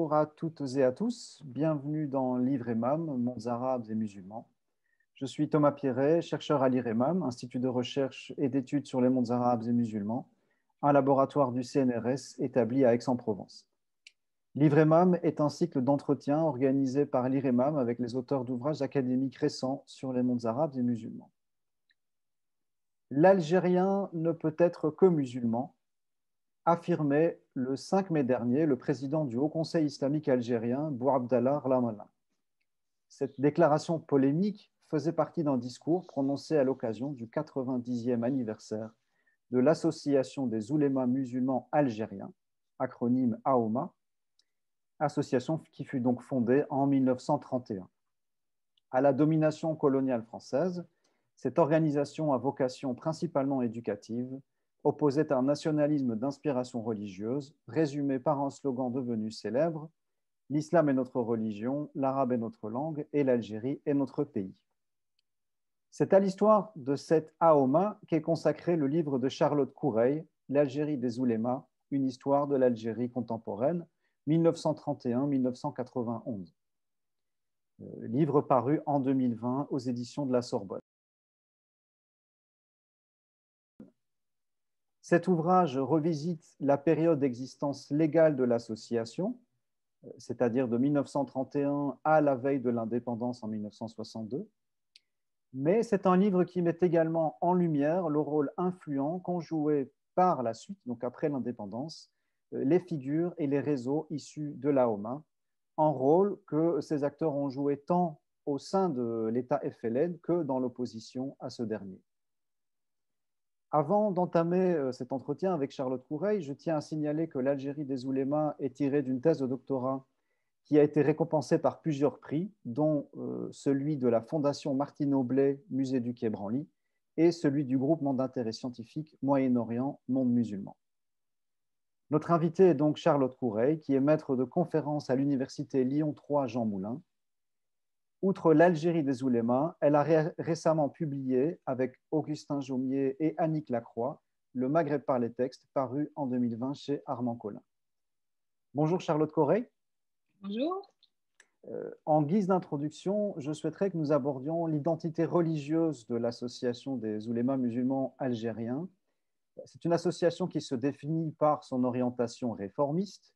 Bonjour à toutes et à tous, bienvenue dans l'IREMAM, Mondes arabes et musulmans. Je suis Thomas Pierret, chercheur à l'IREMAM, Institut de recherche et d'études sur les mondes arabes et musulmans, un laboratoire du CNRS établi à Aix-en-Provence. L'IREMAM est un cycle d'entretien organisé par l'IREMAM avec les auteurs d'ouvrages académiques récents sur les mondes arabes et musulmans. L'Algérien ne peut être que musulman, affirmait le 5 mai dernier le président du Haut Conseil islamique algérien, Bouabdallah Rlamalla. Cette déclaration polémique faisait partie d'un discours prononcé à l'occasion du 90e anniversaire de l'Association des oulémas musulmans algériens, acronyme AOMA, association qui fut donc fondée en 1931. À la domination coloniale française, cette organisation à vocation principalement éducative opposait un nationalisme d'inspiration religieuse, résumé par un slogan devenu célèbre: « L'islam est notre religion, l'arabe est notre langue et l'Algérie est notre pays ». C'est à l'histoire de cette AOMA qu'est consacré le livre de Charlotte Coureil, « L'Algérie des oulémas, une histoire de l'Algérie contemporaine, 1931-1991 ». Livre paru en 2020 aux éditions de la Sorbonne. Cet ouvrage revisite la période d'existence légale de l'association, c'est-à-dire de 1931 à la veille de l'indépendance en 1962. Mais c'est un livre qui met également en lumière le rôle influent qu'ont joué par la suite, donc après l'indépendance, les figures et les réseaux issus de l'AOMA, un rôle que ces acteurs ont joué tant au sein de l'État FLN que dans l'opposition à ce dernier. Avant d'entamer cet entretien avec Charlotte Coureil, je tiens à signaler que l'Algérie des oulémas est tirée d'une thèse de doctorat qui a été récompensée par plusieurs prix, dont celui de la Fondation Martine Aublet, Musée du Quai Branly, et celui du groupement d'intérêt scientifique Moyen-Orient, Monde musulman. Notre invitée est donc Charlotte Coureil, qui est maître de conférences à l'université Lyon 3 Jean Moulin. Outre l'Algérie des oulémas, elle a récemment publié, avec Augustin Jaumier et Annick Lacroix, Le Maghreb par les textes, paru en 2020 chez Armand Collin. Bonjour Charlotte Coureil. Bonjour. En guise d'introduction, je souhaiterais que nous abordions l'identité religieuse de l'Association des oulémas musulmans algériens. C'est une association qui se définit par son orientation réformiste.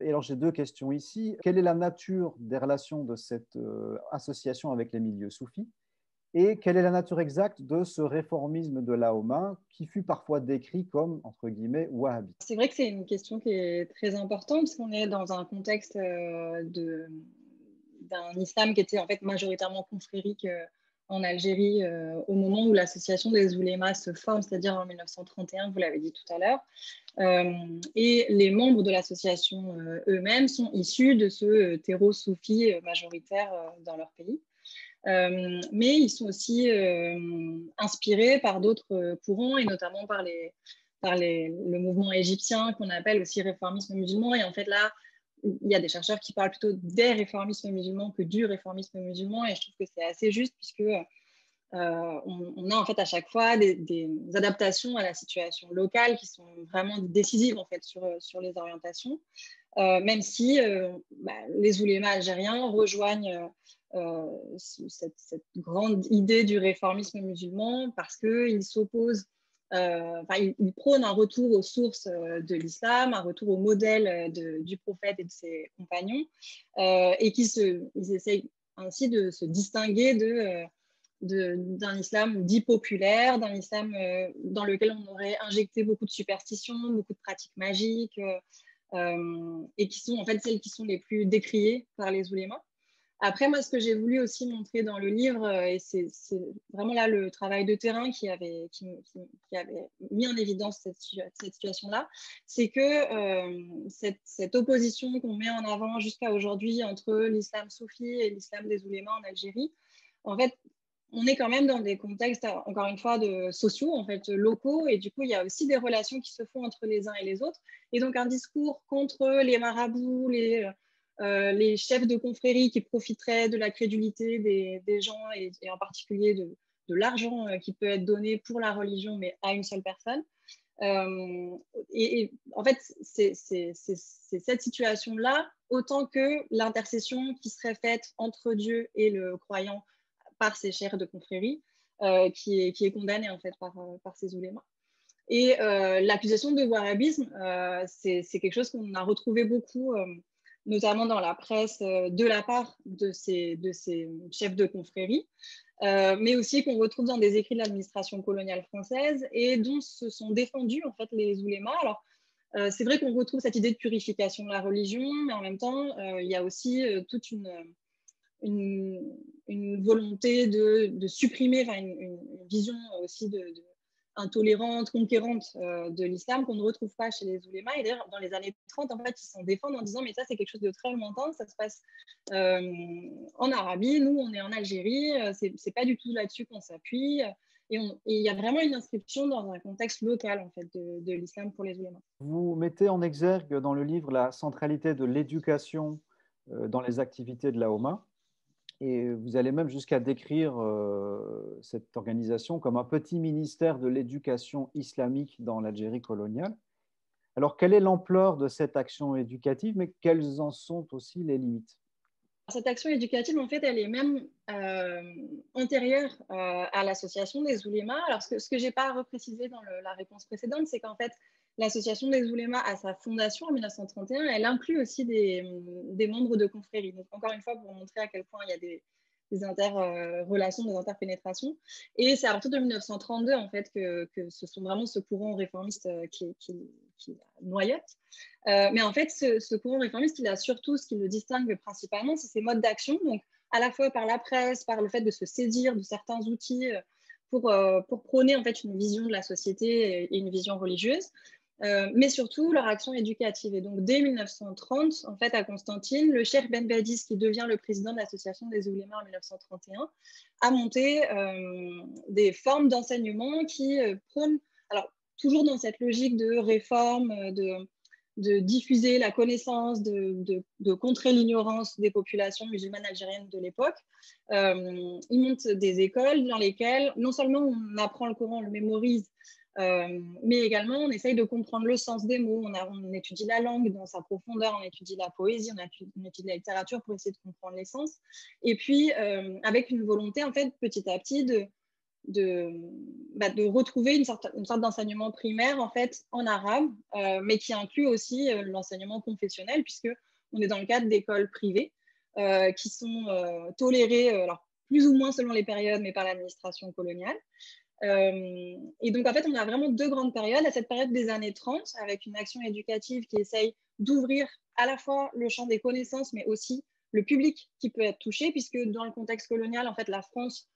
Et alors j'ai deux questions ici. Quelle est la nature des relations de cette association avec les milieux soufis? Et quelle est la nature exacte de ce réformisme de l'AOMA qui fut parfois décrit comme, entre guillemets, wahhabite? C'est vrai que c'est une question qui est très importante parce qu'on est dans un contexte d'un islam qui était en fait majoritairement confrérique en Algérie au moment où l'association des oulémas se forme, c'est-à-dire en 1931, vous l'avez dit tout à l'heure. Et les membres de l'association eux-mêmes sont issus de ce terreau soufi majoritaire dans leur pays. Mais ils sont aussi inspirés par d'autres courants et notamment par le mouvement égyptien qu'on appelle aussi réformisme musulman. Et en fait, là, il y a des chercheurs qui parlent plutôt des réformismes musulmans que du réformisme musulman. Et je trouve que c'est assez juste puisque on a en fait à chaque fois des adaptations à la situation locale qui sont vraiment décisives en fait sur les orientations. Même si les oulémas algériens rejoignent cette grande idée du réformisme musulman parce qu'ils s'opposent, ils prônent un retour aux sources de l'islam, un retour au modèle du prophète et de ses compagnons, et ils essayent ainsi de se distinguer d'un islam dit populaire, d'un islam dans lequel on aurait injecté beaucoup de superstitions, beaucoup de pratiques magiques, et qui sont en fait celles qui sont les plus décriées par les oulémas. Après, moi, ce que j'ai voulu aussi montrer dans le livre, et c'est vraiment là le travail de terrain qui avait mis en évidence cette situation-là, c'est que cette opposition qu'on met en avant jusqu'à aujourd'hui entre l'islam soufi et l'islam des oulémas en Algérie, en fait, on est quand même dans des contextes, encore une fois, sociaux, en fait, locaux, et du coup, il y a aussi des relations qui se font entre les uns et les autres. Et donc, un discours contre les marabouts, les chefs de confrérie qui profiteraient de la crédulité des gens, et en particulier de l'argent qui peut être donné pour la religion, mais à une seule personne. Et en fait, c'est cette situation-là autant que l'intercession qui serait faite entre Dieu et le croyant par ces chefs de confrérie, qui est condamnée en fait par ces oulémas. Et l'accusation de wahhabisme, c'est quelque chose qu'on a retrouvé beaucoup, notamment dans la presse, de la part de ces chefs de confrérie, mais aussi qu'on retrouve dans des écrits de l'administration coloniale française et dont se sont défendus en fait les oulémas. Alors, c'est vrai qu'on retrouve cette idée de purification de la religion, mais en même temps, il y a aussi toute une volonté de supprimer, une vision aussi intolérante, conquérante de l'islam qu'on ne retrouve pas chez les oulémas. Et d'ailleurs, dans les années 30, en fait, ils s'en défendent en disant mais ça, c'est quelque chose de très lointain, ça se passe en Arabie, nous, on est en Algérie, c'est pas du tout là-dessus qu'on s'appuie. Et il y a vraiment une inscription dans un contexte local en fait, de l'islam pour les oulémas. Vous mettez en exergue dans le livre la centralité de l'éducation dans les activités de la OMA. Et vous allez même jusqu'à décrire cette organisation comme un petit ministère de l'éducation islamique dans l'Algérie coloniale. Alors, quelle est l'ampleur de cette action éducative, mais quelles en sont aussi les limites? Cette action éducative, en fait, elle est même antérieure à l'association des oulémas. Alors, ce que je n'ai pas reprécisé dans la réponse précédente, c'est qu'en fait, l'association des oulémas, à sa fondation en 1931, elle inclut aussi des membres de confréries. Donc, encore une fois, pour montrer à quel point il y a des interrelations, des interpénétrations. Et c'est à partir de 1932, en fait, que ce sont vraiment ce courant réformiste qui noyote. Mais en fait, ce courant réformiste, il a surtout ce qui le distingue principalement, c'est ses modes d'action, donc à la fois par la presse, par le fait de se saisir de certains outils pour prôner en fait une vision de la société et une vision religieuse, mais surtout leur action éducative. Et donc dès 1930, en fait, à Constantine, le cheikh Ben Badis, qui devient le président de l'association des oulémas en 1931, a monté des formes d'enseignement qui prônent, alors toujours dans cette logique de réforme, de diffuser la connaissance, de contrer l'ignorance des populations musulmanes algériennes de l'époque. Ils montent des écoles dans lesquelles non seulement on apprend le Coran, on le mémorise, mais également on essaye de comprendre le sens des mots, on étudie la langue dans sa profondeur, on étudie la poésie, on étudie la littérature pour essayer de comprendre les sens. Et puis, avec une volonté, en fait, petit à petit, de retrouver une sorte d'enseignement primaire en fait en arabe, mais qui inclut aussi l'enseignement confessionnel, puisque on est dans le cadre d'écoles privées qui sont tolérées, alors plus ou moins selon les périodes, mais par l'administration coloniale. Et donc en fait, on a vraiment deux grandes périodes. À cette période des années 30, avec une action éducative qui essaye d'ouvrir à la fois le champ des connaissances, mais aussi le public qui peut être touché, puisque dans le contexte colonial, en fait, la France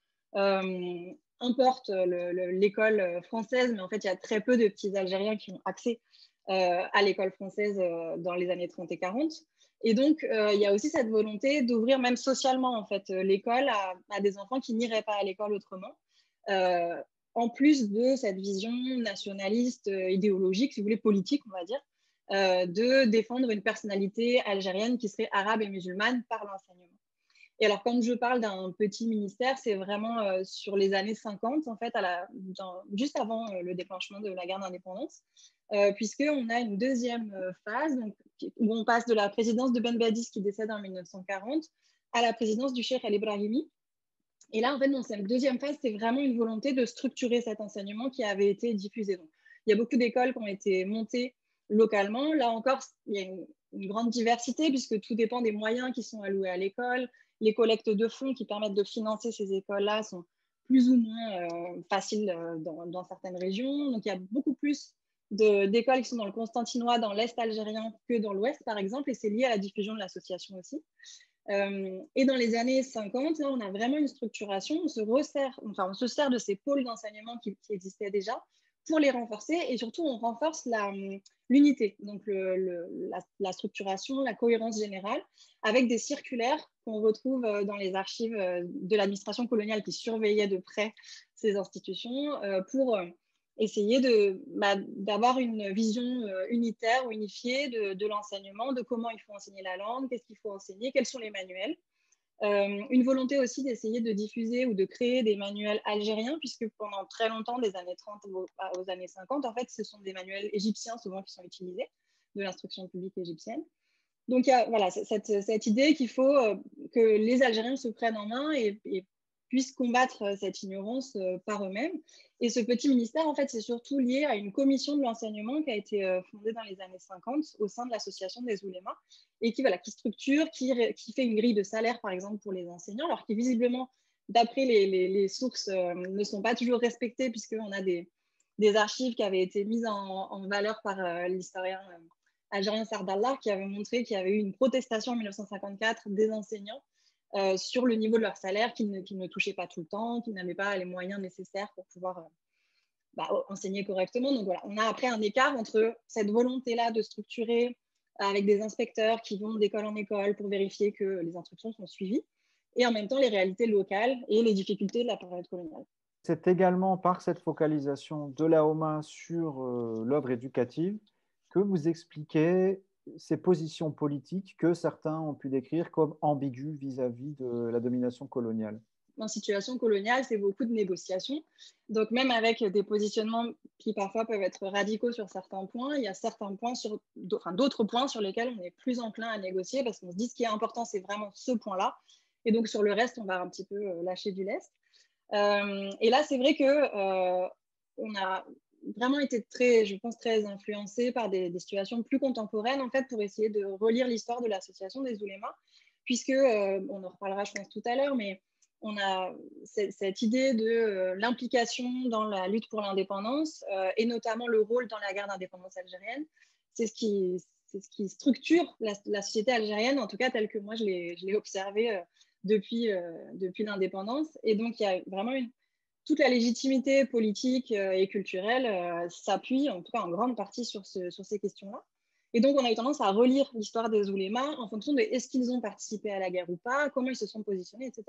importe l'école française, mais en fait, il y a très peu de petits Algériens qui ont accès à l'école française dans les années 30 et 40. Et donc, il y a aussi cette volonté d'ouvrir même socialement en fait, l'école à des enfants qui n'iraient pas à l'école autrement, en plus de cette vision nationaliste, idéologique, si vous voulez, politique, on va dire, de défendre une personnalité algérienne qui serait arabe et musulmane par l'enseignement. Et alors, quand je parle d'un petit ministère, c'est vraiment sur les années 50, en fait, juste avant le déclenchement de la guerre d'indépendance, puisqu'on a une deuxième phase donc, où on passe de la présidence de Ben Badis, qui décède en 1940, à la présidence du Cheikh El Ibrahimi. Et là, en fait, dans cette deuxième phase, c'est vraiment une volonté de structurer cet enseignement qui avait été diffusé. Donc, il y a beaucoup d'écoles qui ont été montées localement. Là encore, il y a une grande diversité puisque tout dépend des moyens qui sont alloués à l'école. Les collectes de fonds qui permettent de financer ces écoles-là sont plus ou moins faciles dans certaines régions. Donc, il y a beaucoup plus d'écoles qui sont dans le Constantinois, dans l'Est algérien, que dans l'Ouest, par exemple, et c'est lié à la diffusion de l'association aussi. Et dans les années 50, là, on a vraiment une structuration, on se sert de ces pôles d'enseignement qui existaient déjà pour les renforcer, et surtout on renforce l'unité, donc la structuration, la cohérence générale, avec des circulaires qu'on retrouve dans les archives de l'administration coloniale qui surveillait de près ces institutions pour essayer d'avoir une vision unitaire ou unifiée de l'enseignement, de comment il faut enseigner la langue, qu'est-ce qu'il faut enseigner, quels sont les manuels. Une volonté aussi d'essayer de diffuser ou de créer des manuels algériens, puisque pendant très longtemps, des années 30 aux années 50, en fait, ce sont des manuels égyptiens souvent qui sont utilisés, de l'instruction publique égyptienne. Donc, il y a voilà, cette idée qu'il faut que les Algériens se prennent en main et puissent combattre cette ignorance par eux-mêmes. Et ce petit ministère, en fait, c'est surtout lié à une commission de l'enseignement qui a été fondée dans les années 50 au sein de l'association des oulémas et qui, voilà, qui structure, qui fait une grille de salaire, par exemple, pour les enseignants, alors qui, visiblement, d'après les sources, ne sont pas toujours respectées puisqu'on a des archives qui avaient été mises en valeur par l'historien algérien Sardallah, qui avait montré qu'il y avait eu une protestation en 1954 des enseignants sur le niveau de leur salaire, qu'ils ne touchaient pas tout le temps, qu'ils n'avaient pas les moyens nécessaires pour pouvoir enseigner correctement. Donc voilà, on a après un écart entre cette volonté-là de structurer avec des inspecteurs qui vont d'école en école pour vérifier que les instructions sont suivies, et en même temps les réalités locales et les difficultés de la période coloniale. C'est également par cette focalisation de la OMA sur l'œuvre éducative que vous expliquez ces positions politiques que certains ont pu décrire comme ambiguës vis-à-vis de la domination coloniale. En situation coloniale, c'est beaucoup de négociations. Donc, même avec des positionnements qui parfois peuvent être radicaux sur certains points, il y a certains points d'autres points sur lesquels on est plus enclin à négocier parce qu'on se dit ce qui est important, c'est vraiment ce point-là. Et donc, sur le reste, on va un petit peu lâcher du lest. Et là, c'est vrai qu'on a vraiment été je pense, très influencé par des situations plus contemporaines, en fait, pour essayer de relire l'histoire de l'association des oulémas, puisque, on en reparlera, je pense, tout à l'heure, mais on a cette idée de l'implication dans la lutte pour l'indépendance et notamment le rôle dans la guerre d'indépendance algérienne. C'est ce qui structure la société algérienne, en tout cas telle que moi je l'ai observée depuis l'indépendance. Et donc, il y a vraiment toute la légitimité politique et culturelle s'appuie, en tout cas en grande partie, sur ces questions-là. Et donc, on a eu tendance à relire l'histoire des oulémas en fonction de est-ce qu'ils ont participé à la guerre ou pas, comment ils se sont positionnés, etc.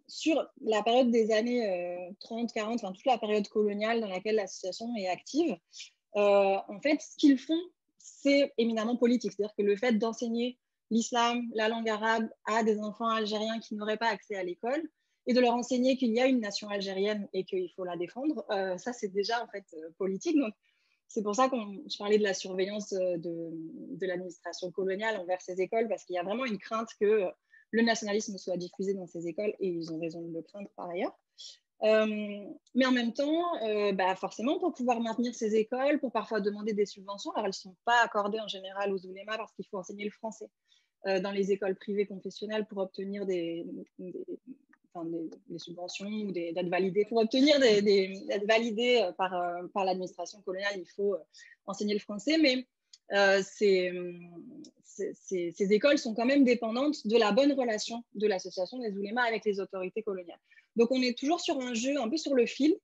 Sur la période des années 30, 40, enfin toute la période coloniale dans laquelle l'association est active, en fait, ce qu'ils font, c'est éminemment politique. C'est-à-dire que le fait d'enseigner l'islam, la langue arabe à des enfants algériens qui n'auraient pas accès à l'école et de leur enseigner qu'il y a une nation algérienne et qu'il faut la défendre, ça, c'est déjà en fait politique. Donc, c'est pour ça que je parlais de la surveillance de l'administration coloniale envers ces écoles, parce qu'il y a vraiment une crainte que le nationalisme soit diffusé dans ces écoles, et ils ont raison de le craindre par ailleurs. Mais en même temps, forcément, pour pouvoir maintenir ces écoles, pour parfois demander des subventions, alors elles ne sont pas accordées en général aux oulémas parce qu'il faut enseigner le français dans les écoles privées confessionnelles pour obtenir des subventions ou d'être validé. Pour obtenir d'être validé par l'administration coloniale, il faut enseigner le français, mais ces écoles sont quand même dépendantes de la bonne relation de l'association des oulémas avec les autorités coloniales. Donc, on est toujours sur un jeu un peu sur le fil.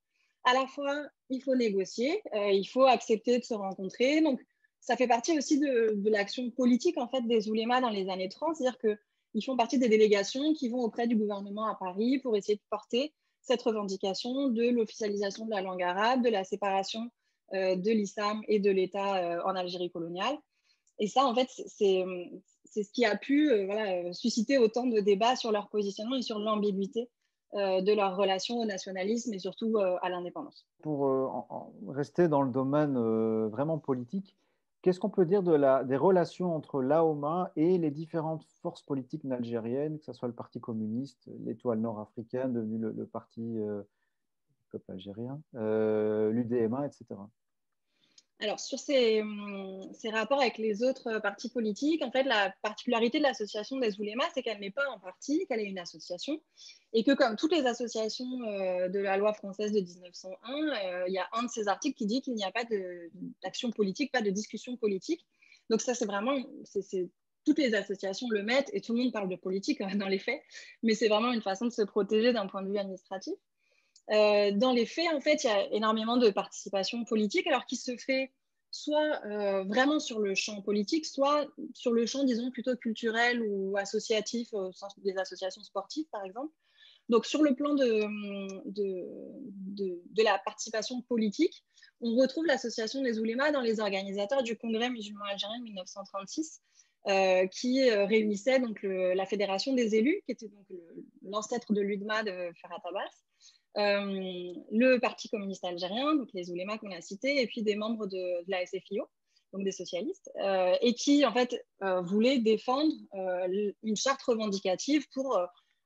À la fois, il faut négocier, il faut accepter de se rencontrer. Donc, ça fait partie aussi de l'action politique en fait, des oulémas dans les années 30, c'est-à-dire qu'ils font partie des délégations qui vont auprès du gouvernement à Paris pour essayer de porter cette revendication de l'officialisation de la langue arabe, de la séparation de l'islam et de l'État en Algérie coloniale. Et ça, en fait, c'est ce qui a pu susciter autant de débats sur leur positionnement et sur l'ambiguïté de leur relation au nationalisme et surtout à l'indépendance. Pour rester dans le domaine vraiment politique, qu'est-ce qu'on peut dire des relations entre l'AOMA et les différentes forces politiques algériennes, que ce soit le Parti communiste, l'Étoile nord-africaine, devenu le parti du peuple algérien, l'UDMA, etc. Alors, sur ces rapports avec les autres partis politiques, en fait, la particularité de l'association des oulémas, c'est qu'elle n'est pas un parti, qu'elle est une association, et que comme toutes les associations de la loi française de 1901, il y a un de ces articles qui dit qu'il n'y a pas d'action politique, pas de discussion politique. Donc ça, c'est vraiment, toutes les associations le mettent, et tout le monde parle de politique dans les faits, mais c'est vraiment une façon de se protéger d'un point de vue administratif. Dans les faits, en fait, il y a énormément de participation politique, alors qui se fait soit vraiment sur le champ politique, soit sur le champ, disons, plutôt culturel ou associatif, au sens des associations sportives, par exemple. Donc, sur le plan de la participation politique, on retrouve l'association des oulémas dans les organisateurs du Congrès musulman algérien de 1936, qui réunissait donc la Fédération des élus, qui était donc l'ancêtre de l'UDMA de Ferhat Abbas, le Parti communiste algérien, donc les oulémas qu'on a cités, et puis des membres de la SFIO. donc des socialistes, et qui en fait voulaient défendre une charte revendicative pour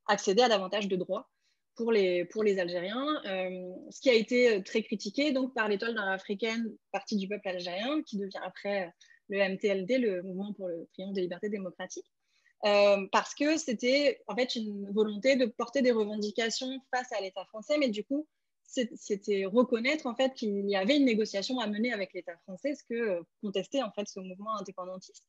accéder à davantage de droits pour les Algériens, ce qui a été très critiqué donc, par l'étoile nord-africaine, partie du peuple algérien, qui devient après le MTLD, le Mouvement pour le triomphe des libertés démocratiques, parce que c'était en fait une volonté de porter des revendications face à l'État français, mais du coup, c'était reconnaître en fait qu'il y avait une négociation à mener avec l'État français, ce que contestait en fait ce mouvement indépendantiste.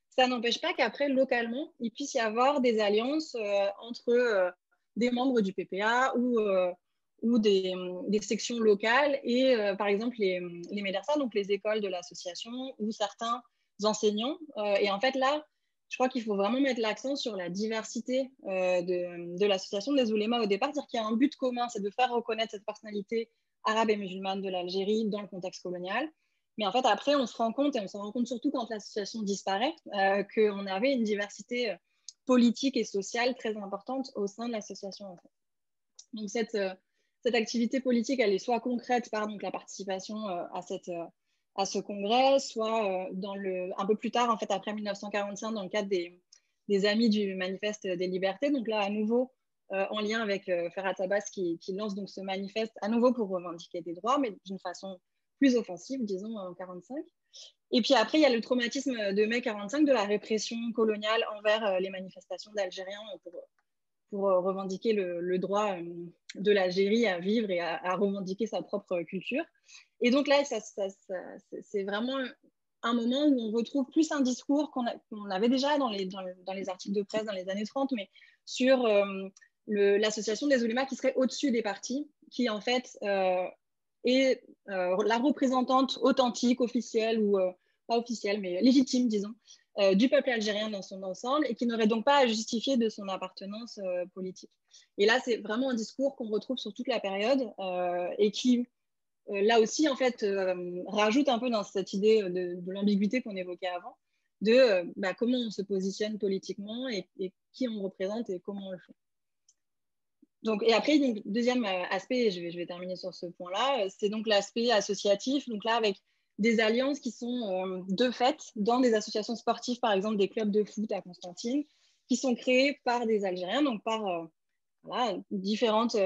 Ça n'empêche pas qu'après, localement, il puisse y avoir des alliances entre des membres du PPA ou des sections locales et par exemple les médersa, donc les écoles de l'association ou certains enseignants. Et en fait, là, je crois qu'il faut vraiment mettre l'accent sur la diversité de l'association des oulémas au départ, c'est-à-dire qu'il y a un but commun, c'est de faire reconnaître cette personnalité arabe et musulmane de l'Algérie dans le contexte colonial. Mais en fait, après, on se rend compte, et on s'en rend compte surtout quand l'association disparaît, qu'on avait une diversité politique et sociale très importante au sein de l'association. En fait. Donc, cette activité politique, elle est soit concrète par donc, la participation à ce congrès, soit un peu plus tard, en fait, après 1945, dans le cadre des Amis du Manifeste des Libertés. Donc là, à nouveau, en lien avec Ferhat Abbas qui lance donc ce manifeste, à nouveau pour revendiquer des droits, mais d'une façon plus offensive, disons, en 1945. Et puis après, il y a le traumatisme de mai 1945, de la répression coloniale envers les manifestations d'Algériens pour revendiquer le droit de l'Algérie à vivre et à revendiquer sa propre culture. Et donc là, c'est vraiment un moment où on retrouve plus un discours qu'on avait déjà dans les articles de presse dans les années 30, mais sur l'association des oulémas qui serait au-dessus des partis, qui en fait est la représentante authentique, officielle, ou pas officielle, mais légitime, disons, du peuple algérien dans son ensemble et qui n'aurait donc pas à justifier de son appartenance politique. Et là, c'est vraiment un discours qu'on retrouve sur toute la période et qui, là aussi, en fait, rajoute un peu dans cette idée de l'ambiguïté qu'on évoquait avant, de comment on se positionne politiquement et qui on représente et comment on le fait. Donc, et après, donc, deuxième aspect, et je vais terminer sur ce point-là, c'est donc l'aspect associatif. Donc là, avec des alliances qui sont de fait dans des associations sportives, par exemple des clubs de foot à Constantine, qui sont créés par des Algériens, donc par voilà, différentes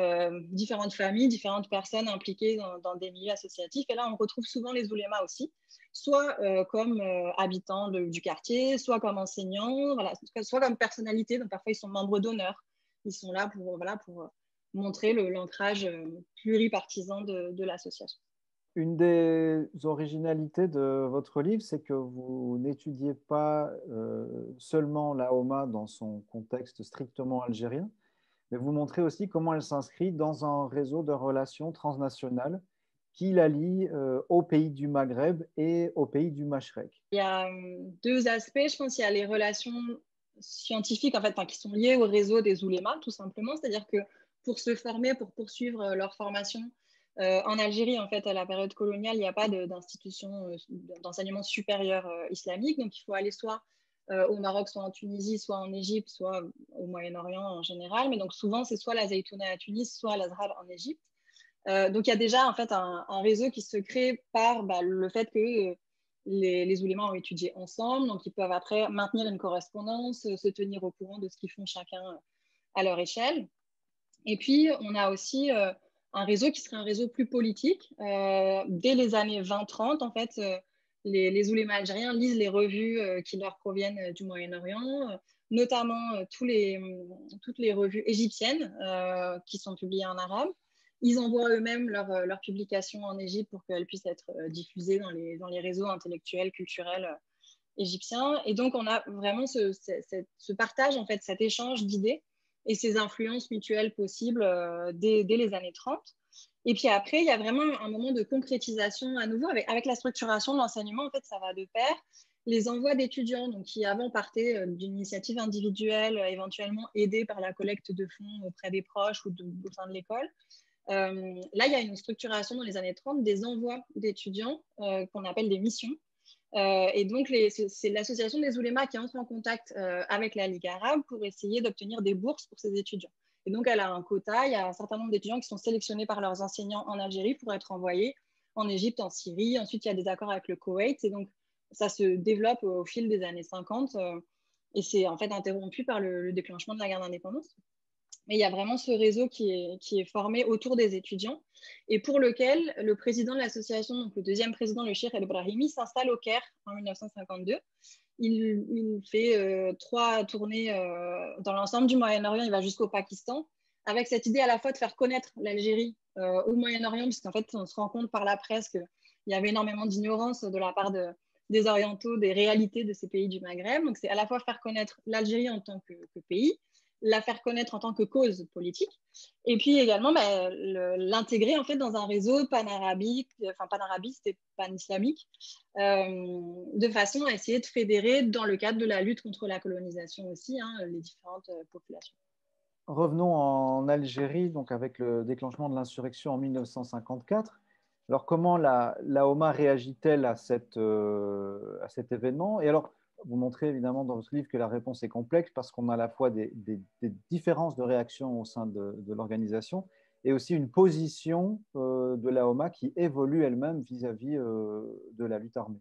familles, différentes personnes impliquées dans des milieux associatifs. Et là, on retrouve souvent les oulémas aussi, soit comme habitants du quartier, soit comme enseignants, voilà, soit comme personnalités. Donc parfois, ils sont membres d'honneur. Ils sont là pour montrer l'ancrage pluripartisan de l'association. Une des originalités de votre livre, c'est que vous n'étudiez pas seulement la Homa dans son contexte strictement algérien, mais vous montrez aussi comment elle s'inscrit dans un réseau de relations transnationales qui la lie aux pays du Maghreb et aux pays du Machrek. Il y a deux aspects, je pense. Il y a les relations scientifiques en fait, qui sont liées au réseau des oulémas, tout simplement. C'est-à-dire que pour se former, pour poursuivre leur formation, en Algérie, en fait, à la période coloniale, il n'y a pas d'institution d'enseignement supérieur islamique. Donc, il faut aller soit au Maroc, soit en Tunisie, soit en Égypte, soit au Moyen-Orient en général. Mais donc, souvent, c'est soit la Zaytouna à Tunis, soit l'Azhar en Égypte. Donc, il y a déjà en fait un réseau qui se crée par le fait que les oulémas ont étudié ensemble. Donc, ils peuvent après maintenir une correspondance, se tenir au courant de ce qu'ils font chacun à leur échelle. Et puis, on a aussi un réseau qui serait un réseau plus politique. Dès les années 20-30, en fait, les oulémas algériens lisent les revues qui leur proviennent du Moyen-Orient, notamment toutes les revues égyptiennes qui sont publiées en arabe. Ils envoient eux-mêmes leurs publications en Égypte pour qu'elles puissent être diffusées dans les réseaux intellectuels, culturels égyptiens. Et donc, on a vraiment ce partage, en fait, cet échange d'idées et ces influences mutuelles possibles dès les années 30. Et puis après, il y a vraiment un moment de concrétisation à nouveau avec la structuration de l'enseignement. En fait, ça va de pair. Les envois d'étudiants, donc, qui avant partaient d'une initiative individuelle, éventuellement aidée par la collecte de fonds auprès des proches ou au sein de l'école. Là, il y a une structuration dans les années 30 des envois d'étudiants qu'on appelle des missions. Et donc, c'est l'association des oulémas qui entre en contact avec la Ligue arabe pour essayer d'obtenir des bourses pour ces étudiants. Et donc, elle a un quota, il y a un certain nombre d'étudiants qui sont sélectionnés par leurs enseignants en Algérie pour être envoyés en Égypte, en Syrie. Ensuite, il y a des accords avec le Koweït. Et donc, ça se développe au fil des années 50 et c'est en fait interrompu par le déclenchement de la guerre d'indépendance. Mais il y a vraiment ce réseau qui est formé autour des étudiants et pour lequel le président de l'association, donc le deuxième président, le Cheikh El Brahimi, s'installe au Caire en 1952. Il fait 3 tournées dans l'ensemble du Moyen-Orient, il va jusqu'au Pakistan, avec cette idée à la fois de faire connaître l'Algérie au Moyen-Orient, puisqu'en fait, on se rend compte par la presse qu'il y avait énormément d'ignorance de la part des Orientaux, des réalités de ces pays du Maghreb. Donc, c'est à la fois faire connaître l'Algérie en tant que pays, la faire connaître en tant que cause politique, et puis également l'intégrer en fait dans un réseau panarabiste et pan-islamique, de façon à essayer de fédérer dans le cadre de la lutte contre la colonisation aussi, les différentes populations. Revenons en Algérie, donc avec le déclenchement de l'insurrection en 1954. Alors, comment la OMA réagit-elle à cet événement? Et alors, vous montrez évidemment dans votre livre que la réponse est complexe parce qu'on a à la fois des différences de réaction au sein de l'organisation et aussi une position de la OMA qui évolue elle-même vis-à-vis de la lutte armée.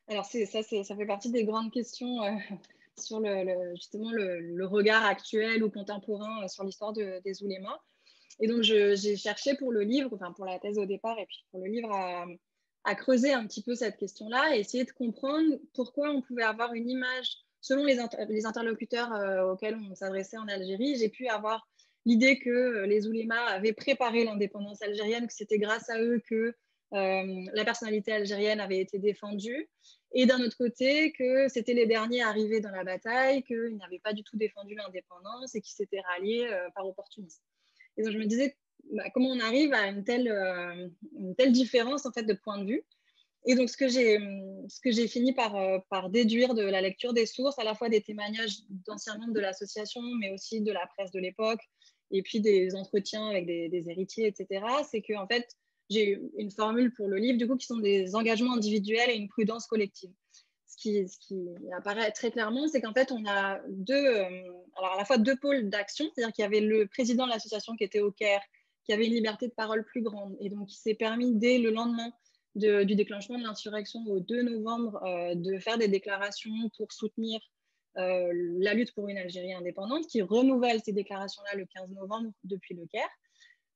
Alors, ça fait partie des grandes questions sur justement le regard actuel ou contemporain sur l'histoire des oulémas. Et donc, j'ai cherché pour le livre, enfin pour la thèse au départ et puis pour le livre à creuser un petit peu cette question-là et essayer de comprendre pourquoi on pouvait avoir une image, selon les interlocuteurs auxquels on s'adressait en Algérie. J'ai pu avoir l'idée que les oulémas avaient préparé l'indépendance algérienne, que c'était grâce à eux que la personnalité algérienne avait été défendue. Et d'un autre côté, que c'était les derniers arrivés dans la bataille, qu'ils n'avaient pas du tout défendu l'indépendance et qu'ils s'étaient ralliés par opportunisme. Et donc, je me disais, comment on arrive à une telle différence en fait, de point de vue. Et donc, ce que j'ai fini par déduire de la lecture des sources, à la fois des témoignages d'anciens membres de l'association, mais aussi de la presse de l'époque, et puis des entretiens avec des héritiers, etc., c'est qu'en fait, j'ai une formule pour le livre, du coup, qui sont des engagements individuels et une prudence collective. Ce qui apparaît très clairement, c'est qu'en fait, on a alors à la fois deux pôles d'action, c'est-à-dire qu'il y avait le président de l'association qui était au Caire, qui avait une liberté de parole plus grande, et donc qui s'est permis dès le lendemain du déclenchement de l'insurrection au 2 novembre de faire des déclarations pour soutenir la lutte pour une Algérie indépendante, qui renouvelle ces déclarations-là le 15 novembre depuis le Caire.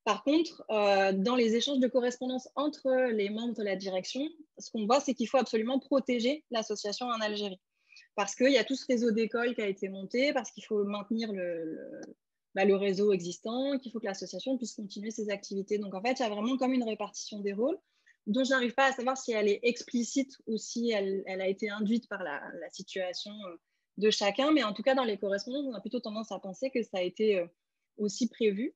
Par contre, dans les échanges de correspondance entre les membres de la direction, ce qu'on voit, c'est qu'il faut absolument protéger l'association en Algérie. Parce qu'il y a tout ce réseau d'écoles qui a été monté, parce qu'il faut maintenir le réseau existant, qu'il faut que l'association puisse continuer ses activités. Donc, en fait, il y a vraiment comme une répartition des rôles dont je n'arrive pas à savoir si elle est explicite ou si elle a été induite par la situation de chacun. Mais en tout cas, dans les correspondances, on a plutôt tendance à penser que ça a été aussi prévu.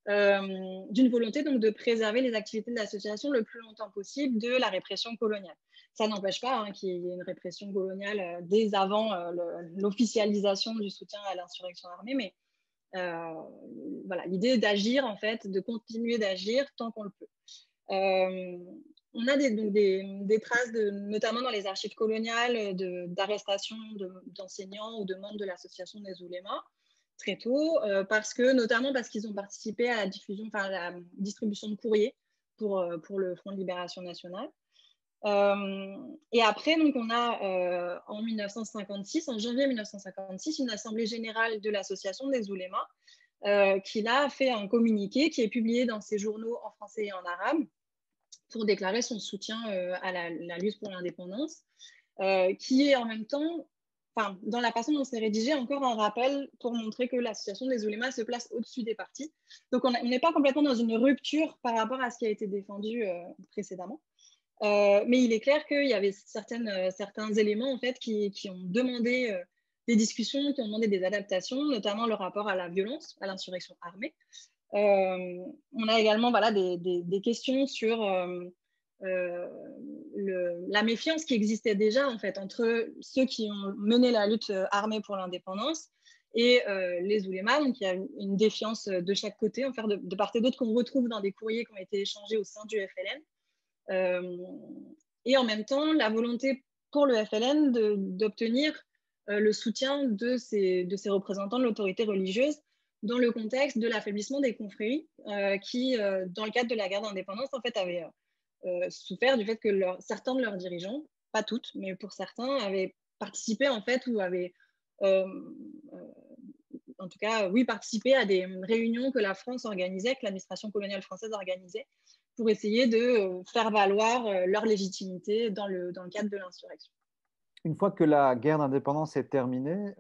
D'une volonté donc de préserver les activités de l'association le plus longtemps possible de la répression coloniale. Ça n'empêche pas qu'il y ait une répression coloniale dès avant l'officialisation du soutien à l'insurrection armée, mais voilà, l'idée d'agir en fait, de continuer d'agir tant qu'on le peut. On a des traces, notamment dans les archives coloniales, d'arrestations d'enseignants ou de membres de l'association des oulémas très tôt, notamment parce qu'ils ont participé à la distribution de courriers pour le Front de Libération Nationale. Et après, donc, on a en 1956, en janvier 1956, une assemblée générale de l'association des oulémas qui là a fait un communiqué qui est publié dans ses journaux en français et en arabe pour déclarer son soutien à la lutte pour l'indépendance, qui est en même temps, dans la façon dont c'est rédigé, encore un rappel pour montrer que l'association des oulémas se place au-dessus des partis. Donc, on n'est pas complètement dans une rupture par rapport à ce qui a été défendu précédemment. Mais il est clair qu'il y avait certains éléments en fait, qui ont demandé des discussions, qui ont demandé des adaptations, notamment le rapport à la violence, à l'insurrection armée. On a également des questions sur la méfiance qui existait déjà en fait, entre ceux qui ont mené la lutte armée pour l'indépendance et les oulémas. Donc il y a une défiance de chaque côté, en fait, de part et d'autre, qu'on retrouve dans des courriers qui ont été échangés au sein du FLN. Et en même temps, la volonté pour le FLN d'obtenir le soutien de ces représentants de l'autorité religieuse dans le contexte de l'affaiblissement des confréries qui, dans le cadre de la guerre d'indépendance, en fait, avaient souffert du fait que certains de leurs dirigeants, pas toutes, mais pour certains, avaient participé en fait ou avaient euh, en tout cas, oui, participer à des réunions que la France organisait, que l'administration coloniale française organisait, pour essayer de faire valoir leur légitimité dans le cadre de l'insurrection. Une fois que la guerre d'indépendance est terminée,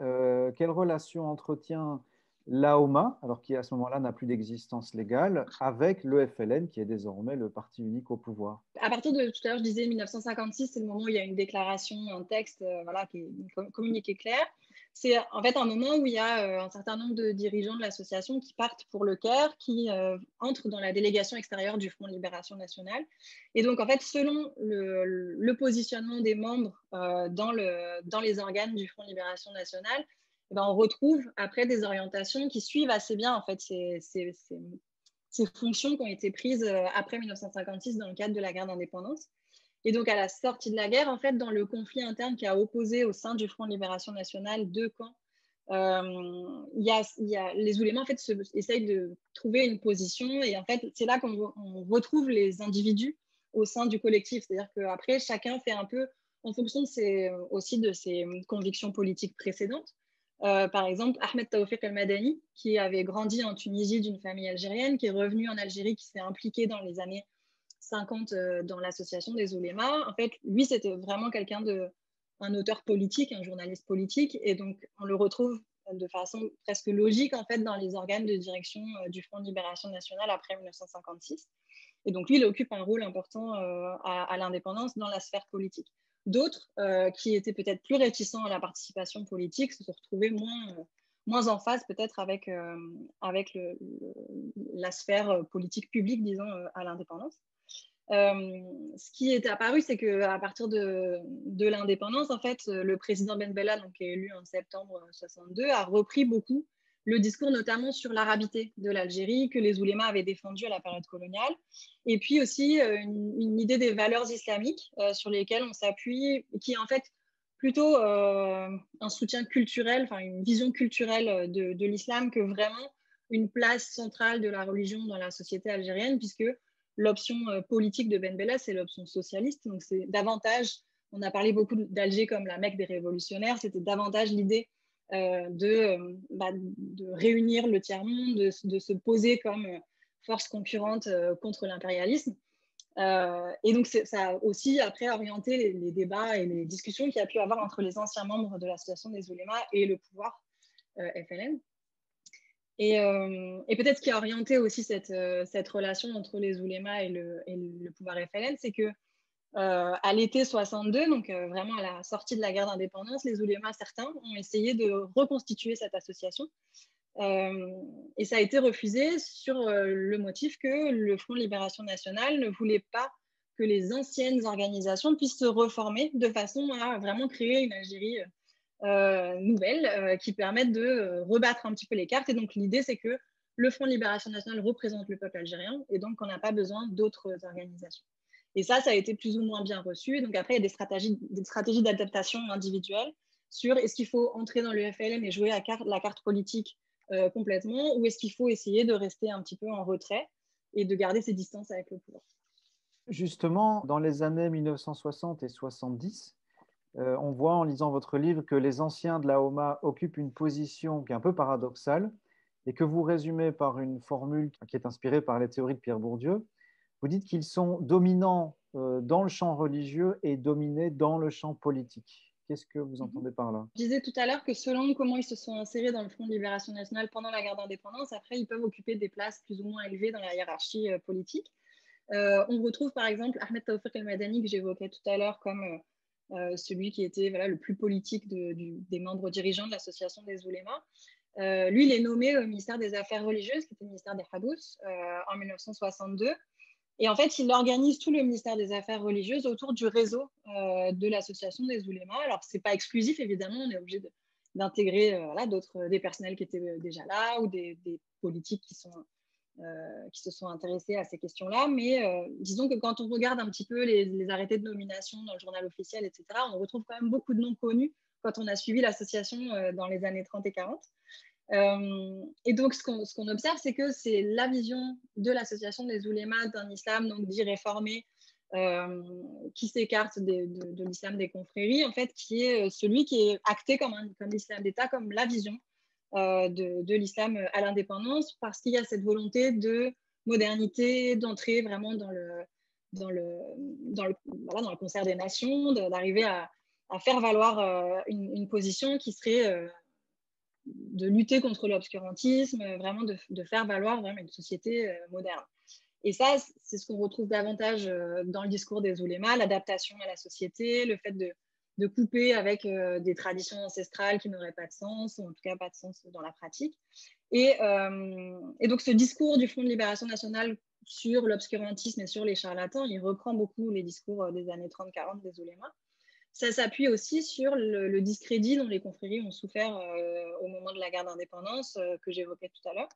quelle relation entretient l'AOMA, alors qui à ce moment-là n'a plus d'existence légale, avec le FLN, qui est désormais le parti unique au pouvoir? À partir de tout à l'heure, je disais 1956, c'est le moment où il y a une déclaration, un texte, voilà, qui est communiqué clair. C'est en fait un moment où il y a un certain nombre de dirigeants de l'association qui partent pour le Caire, qui entrent dans la délégation extérieure du Front Libération Nationale. Et donc, en fait, selon le positionnement des membres dans les organes du Front Libération Nationale, eh ben, on retrouve après des orientations qui suivent assez bien en fait ces fonctions qui ont été prises après 1956 dans le cadre de la guerre d'indépendance. Et donc, à la sortie de la guerre, en fait, dans le conflit interne qui a opposé au sein du Front de Libération Nationale deux camps, les oulémas en fait, essayent de trouver une position. Et en fait, c'est là qu'on retrouve les individus au sein du collectif. C'est-à-dire qu'après, chacun fait un peu en fonction aussi de ses convictions politiques précédentes. Par exemple, Ahmed Taoufik El-Madani, qui avait grandi en Tunisie d'une famille algérienne, qui est revenu en Algérie, qui s'est impliqué dans les années 50 dans l'association des oulémas. En fait, lui, c'était vraiment un auteur politique, un journaliste politique, et donc on le retrouve de façon presque logique en fait dans les organes de direction du Front de Libération Nationale après 1956. Et donc lui, il occupe un rôle important à l'indépendance dans la sphère politique. D'autres qui étaient peut-être plus réticents à la participation politique se sont retrouvés moins en phase peut-être avec la sphère politique publique, disons, à l'indépendance. Ce qui est apparu, c'est qu'à partir de l'indépendance, en fait, le président Ben Bella, donc, qui est élu en septembre 62, a repris beaucoup le discours notamment sur l'arabité de l'Algérie que les oulémas avaient défendu à la période coloniale, et puis aussi une idée des valeurs islamiques sur lesquelles on s'appuie, qui est en fait plutôt un soutien culturel, enfin une vision culturelle de l'islam que vraiment une place centrale de la religion dans la société algérienne, puisque l'option politique de Ben Bella, c'est l'option socialiste. Donc, c'est davantage, on a parlé beaucoup d'Alger comme la Mecque des révolutionnaires, c'était davantage l'idée de réunir le tiers-monde, de se poser comme force concurrente contre l'impérialisme. Et donc, ça a aussi après orienté les débats et les discussions qu'il y a pu avoir entre les anciens membres de l'association des oulémas et le pouvoir FLN. Et peut-être ce qui a orienté aussi cette relation entre les oulémas et le pouvoir FLN, c'est que à l'été 62, donc vraiment à la sortie de la guerre d'indépendance, les oulémas, certains, ont essayé de reconstituer cette association. Et ça a été refusé sur le motif que le Front de Libération Nationale ne voulait pas que les anciennes organisations puissent se reformer de façon à vraiment créer une Algérie nouvelles qui permettent de rebattre un petit peu les cartes. Et donc, l'idée, c'est que le Front de Libération Nationale représente le peuple algérien et donc on n'a pas besoin d'autres organisations. Et ça a été plus ou moins bien reçu. Et donc, après, il y a des stratégies d'adaptation individuelles sur est-ce qu'il faut entrer dans le FLN et jouer la carte politique complètement, ou est-ce qu'il faut essayer de rester un petit peu en retrait et de garder ses distances avec le pouvoir. Justement, dans les années 1960 et 70, on voit en lisant votre livre que les anciens de la OMA occupent une position qui est un peu paradoxale et que vous résumez par une formule qui est inspirée par les théories de Pierre Bourdieu. Vous dites qu'ils sont dominants dans le champ religieux et dominés dans le champ politique. Qu'est-ce que vous entendez par là? Je disais tout à l'heure que selon comment ils se sont insérés dans le Front de Libération Nationale pendant la guerre d'indépendance, après, ils peuvent occuper des places plus ou moins élevées dans la hiérarchie politique. On retrouve par exemple Ahmed Taoufik El-Madani, que j'évoquais tout à l'heure, comme celui qui était le plus politique des membres dirigeants de l'association des oulémas. Lui, il est nommé au ministère des Affaires religieuses, qui était le ministère des Habous, en 1962. Et en fait, il organise tout le ministère des Affaires religieuses autour du réseau de l'association des oulémas. Alors, ce n'est pas exclusif, évidemment, on est obligé d'intégrer des personnels qui étaient déjà là ou des politiques qui se sont intéressés à ces questions-là. Mais disons que quand on regarde un petit peu les arrêtés de nomination dans le journal officiel, etc., on retrouve quand même beaucoup de noms connus quand on a suivi l'association dans les années 30 et 40. Et donc, ce qu'on observe, c'est que c'est la vision de l'association des oulémas d'un islam donc dit réformé, qui s'écarte de l'islam des confréries, en fait, qui est celui qui est acté comme l'islam d'État, comme la vision de l'islam à l'indépendance, parce qu'il y a cette volonté de modernité, d'entrer vraiment dans le concert des nations, d'arriver à faire valoir une position qui serait de lutter contre l'obscurantisme, vraiment de faire valoir vraiment une société moderne. Et ça, c'est ce qu'on retrouve davantage dans le discours des oulémas, l'adaptation à la société, le fait de couper avec des traditions ancestrales qui n'auraient pas de sens, ou en tout cas pas de sens dans la pratique. Et donc ce discours du Front de Libération Nationale sur l'obscurantisme et sur les charlatans, il reprend beaucoup les discours des années 30-40 des oulémas. Ça s'appuie aussi sur le discrédit dont les confréries ont souffert au moment de la guerre d'indépendance que j'évoquais tout à l'heure.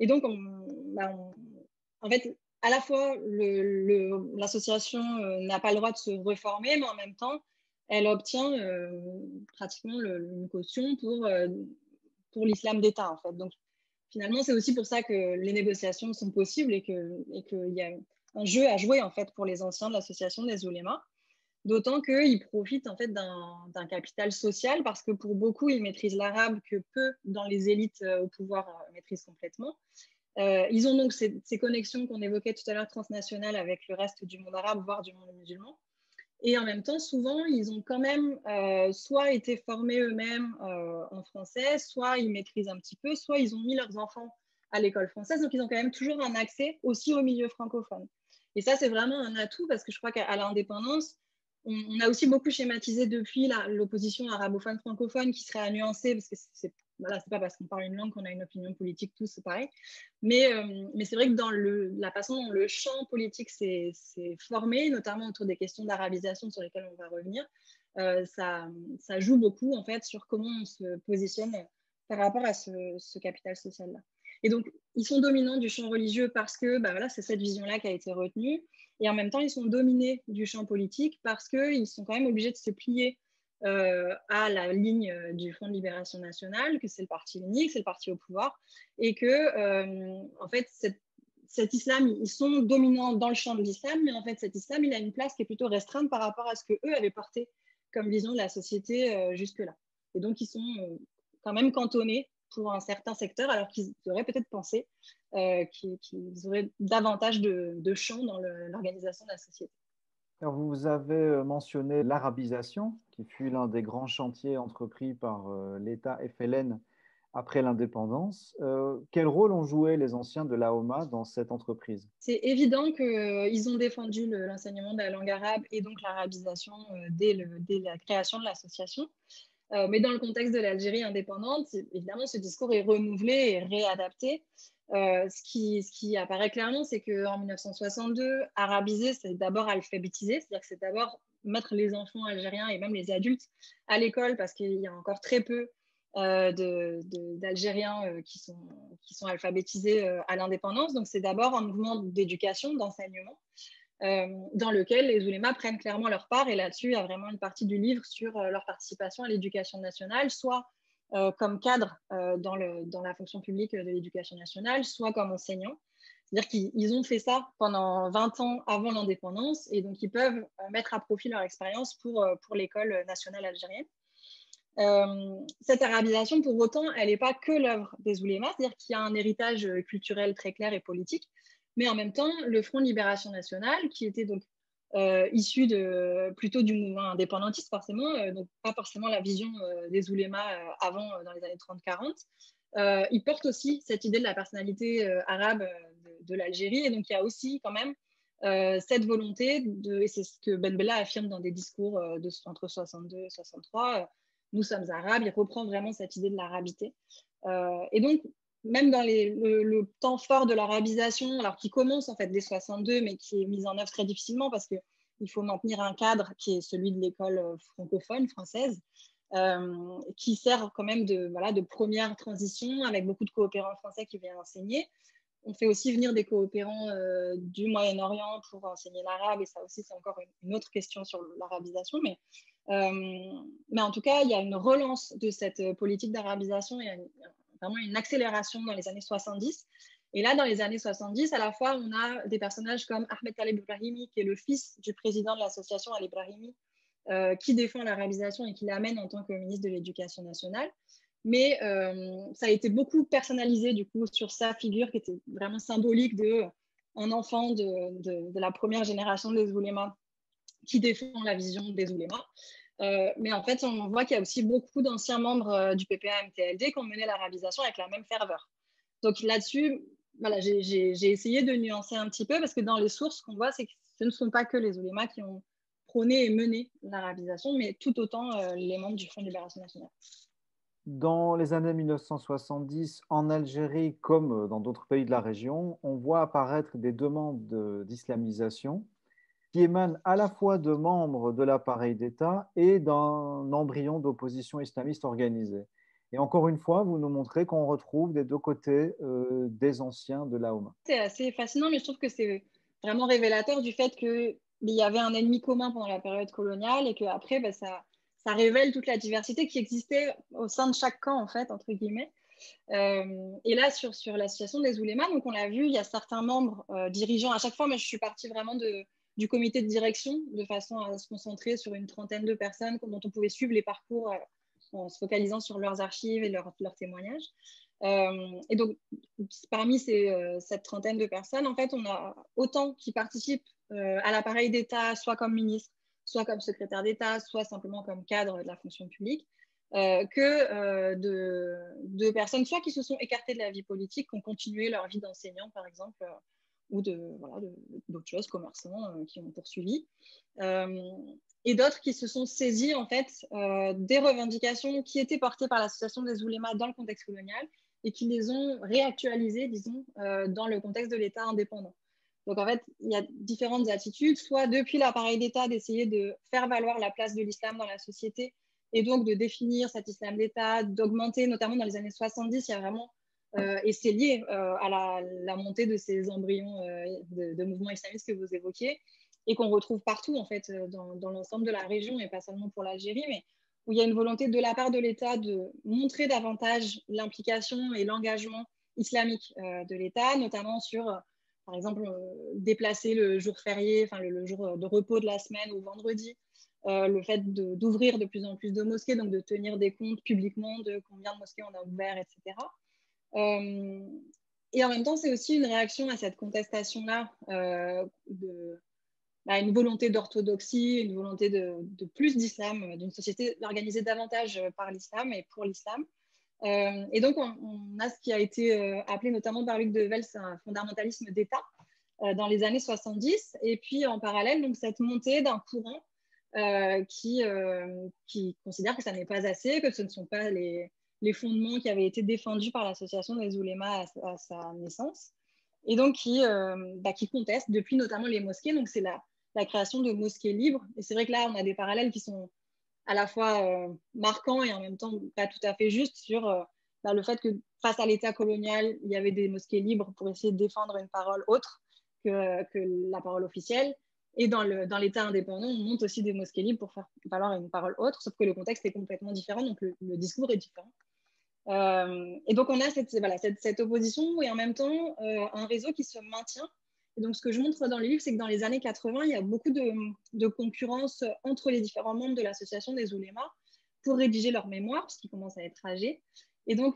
Et donc, en fait, à la fois, l'association n'a pas le droit de se reformer, mais en même temps, elle obtient pratiquement une caution pour l'islam d'État, en fait. Donc, finalement, c'est aussi pour ça que les négociations sont possibles et qu'il y a un jeu à jouer, en fait, pour les anciens de l'association des oulémas. D'autant qu'ils profitent en fait d'un capital social parce que pour beaucoup, ils maîtrisent l'arabe que peu dans les élites au pouvoir maîtrisent complètement. Ils ont donc ces connexions qu'on évoquait tout à l'heure transnationales avec le reste du monde arabe, voire du monde musulman. Et en même temps, souvent, ils ont quand même soit été formés eux-mêmes en français, soit ils maîtrisent un petit peu, soit ils ont mis leurs enfants à l'école française. Donc, ils ont quand même toujours un accès aussi au milieu francophone. Et ça, c'est vraiment un atout parce que je crois qu'à l'indépendance, on a aussi beaucoup schématisé depuis l'opposition arabophone-francophone qui serait à nuancer parce que c'est pas parce qu'on parle une langue qu'on a une opinion politique, tous c'est pareil. Mais c'est vrai que dans la façon dont le champ politique s'est formé, notamment autour des questions d'arabisation sur lesquelles on va revenir, ça joue beaucoup en fait sur comment on se positionne par rapport à ce capital social-là. Et donc, ils sont dominants du champ religieux parce que c'est cette vision-là qui a été retenue. Et en même temps, ils sont dominés du champ politique parce qu'ils sont quand même obligés de se plier à la ligne du Front de Libération Nationale, que c'est le parti unique, c'est le parti au pouvoir, et que, en fait, cet islam, ils sont dominants dans le champ de l'islam, mais en fait, cet islam, il a une place qui est plutôt restreinte par rapport à ce qu'eux avaient porté comme vision de la société jusque-là. Et donc, ils sont quand même cantonnés pour un certain secteur, alors qu'ils auraient peut-être pensé qu'ils auraient davantage de champ dans l'organisation de la société. Alors, vous avez mentionné l'arabisation, qui fut l'un des grands chantiers entrepris par l'État FLN après l'indépendance. Quel rôle ont joué les anciens de l'AOMA dans cette entreprise? C'est évident qu'ils ont défendu l'enseignement de la langue arabe et donc l'arabisation dès la création de l'association. Mais dans le contexte de l'Algérie indépendante, évidemment, ce discours est renouvelé et réadapté. Ce qui apparaît clairement, c'est qu'en 1962, arabiser, c'est d'abord alphabétiser, c'est-à-dire que c'est d'abord mettre les enfants algériens et même les adultes à l'école parce qu'il y a encore très peu d'Algériens qui sont alphabétisés à l'indépendance. Donc, c'est d'abord un mouvement d'éducation, d'enseignement, dans lequel les oulémas prennent clairement leur part. Et là-dessus, il y a vraiment une partie du livre sur leur participation à l'éducation nationale, soit comme cadre dans la fonction publique de l'éducation nationale, soit comme enseignants. C'est-à-dire qu'ils ont fait ça pendant 20 ans avant l'indépendance et donc ils peuvent mettre à profit leur expérience pour l'école nationale algérienne. Cette arabisation, pour autant, elle n'est pas que l'œuvre des oulémas, c'est-à-dire qu'il y a un héritage culturel très clair et politique, mais en même temps, le Front de Libération Nationale, qui était donc issu plutôt du mouvement indépendantiste, forcément, donc pas forcément la vision des oulémas avant, dans les années 30-40, il porte aussi cette idée de la personnalité arabe de l'Algérie, et donc il y a aussi quand même cette volonté, et c'est ce que Ben Bella affirme dans des discours entre 62 et 63, nous sommes arabes, il reprend vraiment cette idée de l'arabité. Et donc, même dans le temps fort de l'arabisation, alors qui commence en fait dès 62, mais qui est mise en œuvre très difficilement parce qu'il faut maintenir un cadre qui est celui de l'école francophone, française, qui sert quand même de première transition avec beaucoup de coopérants français qui viennent enseigner. On fait aussi venir des coopérants du Moyen-Orient pour enseigner l'arabe, et ça aussi, c'est encore une autre question sur l'arabisation. Mais en tout cas, il y a une relance de cette politique d'arabisation et vraiment une accélération dans les années 70 Et là, dans les années 70, à la fois, on a des personnages comme Ahmed Taleb Ibrahimi, qui est le fils du président de l'association Al-Ibrahimi, qui défend l'arabisation et qui l'amène en tant que ministre de l'Éducation nationale. Mais ça a été beaucoup personnalisé du coup sur sa figure qui était vraiment symbolique d'un enfant de la première génération des oulémas qui défend la vision des oulémas. Mais en fait, on voit qu'il y a aussi beaucoup d'anciens membres du PPA-MTLD qui ont mené l'arabisation avec la même ferveur. Donc là-dessus, voilà, j'ai essayé de nuancer un petit peu parce que dans les sources, ce qu'on voit, c'est que ce ne sont pas que les oulémas qui ont prôné et mené l'arabisation, mais tout autant les membres du Front de Libération Nationale. Dans les années 1970, en Algérie comme dans d'autres pays de la région, on voit apparaître des demandes d'islamisation qui émanent à la fois de membres de l'appareil d'État et d'un embryon d'opposition islamiste organisée. Et encore une fois, vous nous montrez qu'on retrouve des deux côtés des anciens de l'AOMA. C'est assez fascinant, mais je trouve que c'est vraiment révélateur du fait qu'il y avait un ennemi commun pendant la période coloniale et qu'après, bah, ça révèle toute la diversité qui existait au sein de chaque camp, en fait, entre guillemets. Et là, sur la situation des oulémas, donc on l'a vu, il y a certains membres dirigeants. À chaque fois, moi, je suis partie vraiment du comité de direction de façon à se concentrer sur une trentaine de personnes dont on pouvait suivre les parcours en se focalisant sur leurs archives et leurs témoignages. Et donc, parmi cette trentaine de personnes, en fait, on a autant qui participent à l'appareil d'État, soit comme ministre, soit comme secrétaire d'État, soit simplement comme cadre de la fonction publique, que de personnes soit qui se sont écartées de la vie politique, qui ont continué leur vie d'enseignant, par exemple, ou d'autres choses, commerçants, qui ont poursuivi. Et d'autres qui se sont saisis en fait des revendications qui étaient portées par l'association des oulémas dans le contexte colonial et qui les ont réactualisées, disons, dans le contexte de l'État indépendant. Donc en fait, il y a différentes attitudes, soit depuis l'appareil d'État d'essayer de faire valoir la place de l'islam dans la société et donc de définir cet islam d'État, d'augmenter, notamment dans les années 70, il y a vraiment, et c'est lié à la montée de ces embryons de mouvements islamistes que vous évoquiez, et qu'on retrouve partout en fait dans l'ensemble de la région et pas seulement pour l'Algérie, mais où il y a une volonté de la part de l'État de montrer davantage l'implication et l'engagement islamique de l'État, notamment sur, par exemple, déplacer le jour férié, enfin le jour de repos de la semaine au vendredi, le fait d'ouvrir de plus en plus de mosquées, donc de tenir des comptes publiquement de combien de mosquées on a ouvert, etc. Et en même temps, c'est aussi une réaction à cette contestation-là une volonté d'orthodoxie, une volonté de plus d'islam, d'une société organisée davantage par l'islam et pour l'islam. Et donc, on a ce qui a été appelé notamment par Luc de Vels un fondamentalisme d'État dans les années 70. Et puis, en parallèle, donc, cette montée d'un courant qui considère que ça n'est pas assez, que ce ne sont pas les fondements qui avaient été défendus par l'association des oulémas à sa naissance. Et donc, qui conteste depuis notamment les mosquées. Donc, c'est la création de mosquées libres. Et c'est vrai que là, on a des parallèles qui sont à la fois marquants et en même temps pas tout à fait justes sur le fait que face à l'État colonial, il y avait des mosquées libres pour essayer de défendre une parole autre que la parole officielle. Et dans l'État indépendant, on monte aussi des mosquées libres pour faire valoir une parole autre, sauf que le contexte est complètement différent, donc le discours est différent. Et donc, on a cette opposition et en même temps un réseau qui se maintient. Et donc, ce que je montre dans les livres, c'est que dans les années 80, il y a beaucoup de concurrence entre les différents membres de l'association des oulémas pour rédiger leurs mémoires, parce qu'ils commencent à être âgés. Et donc,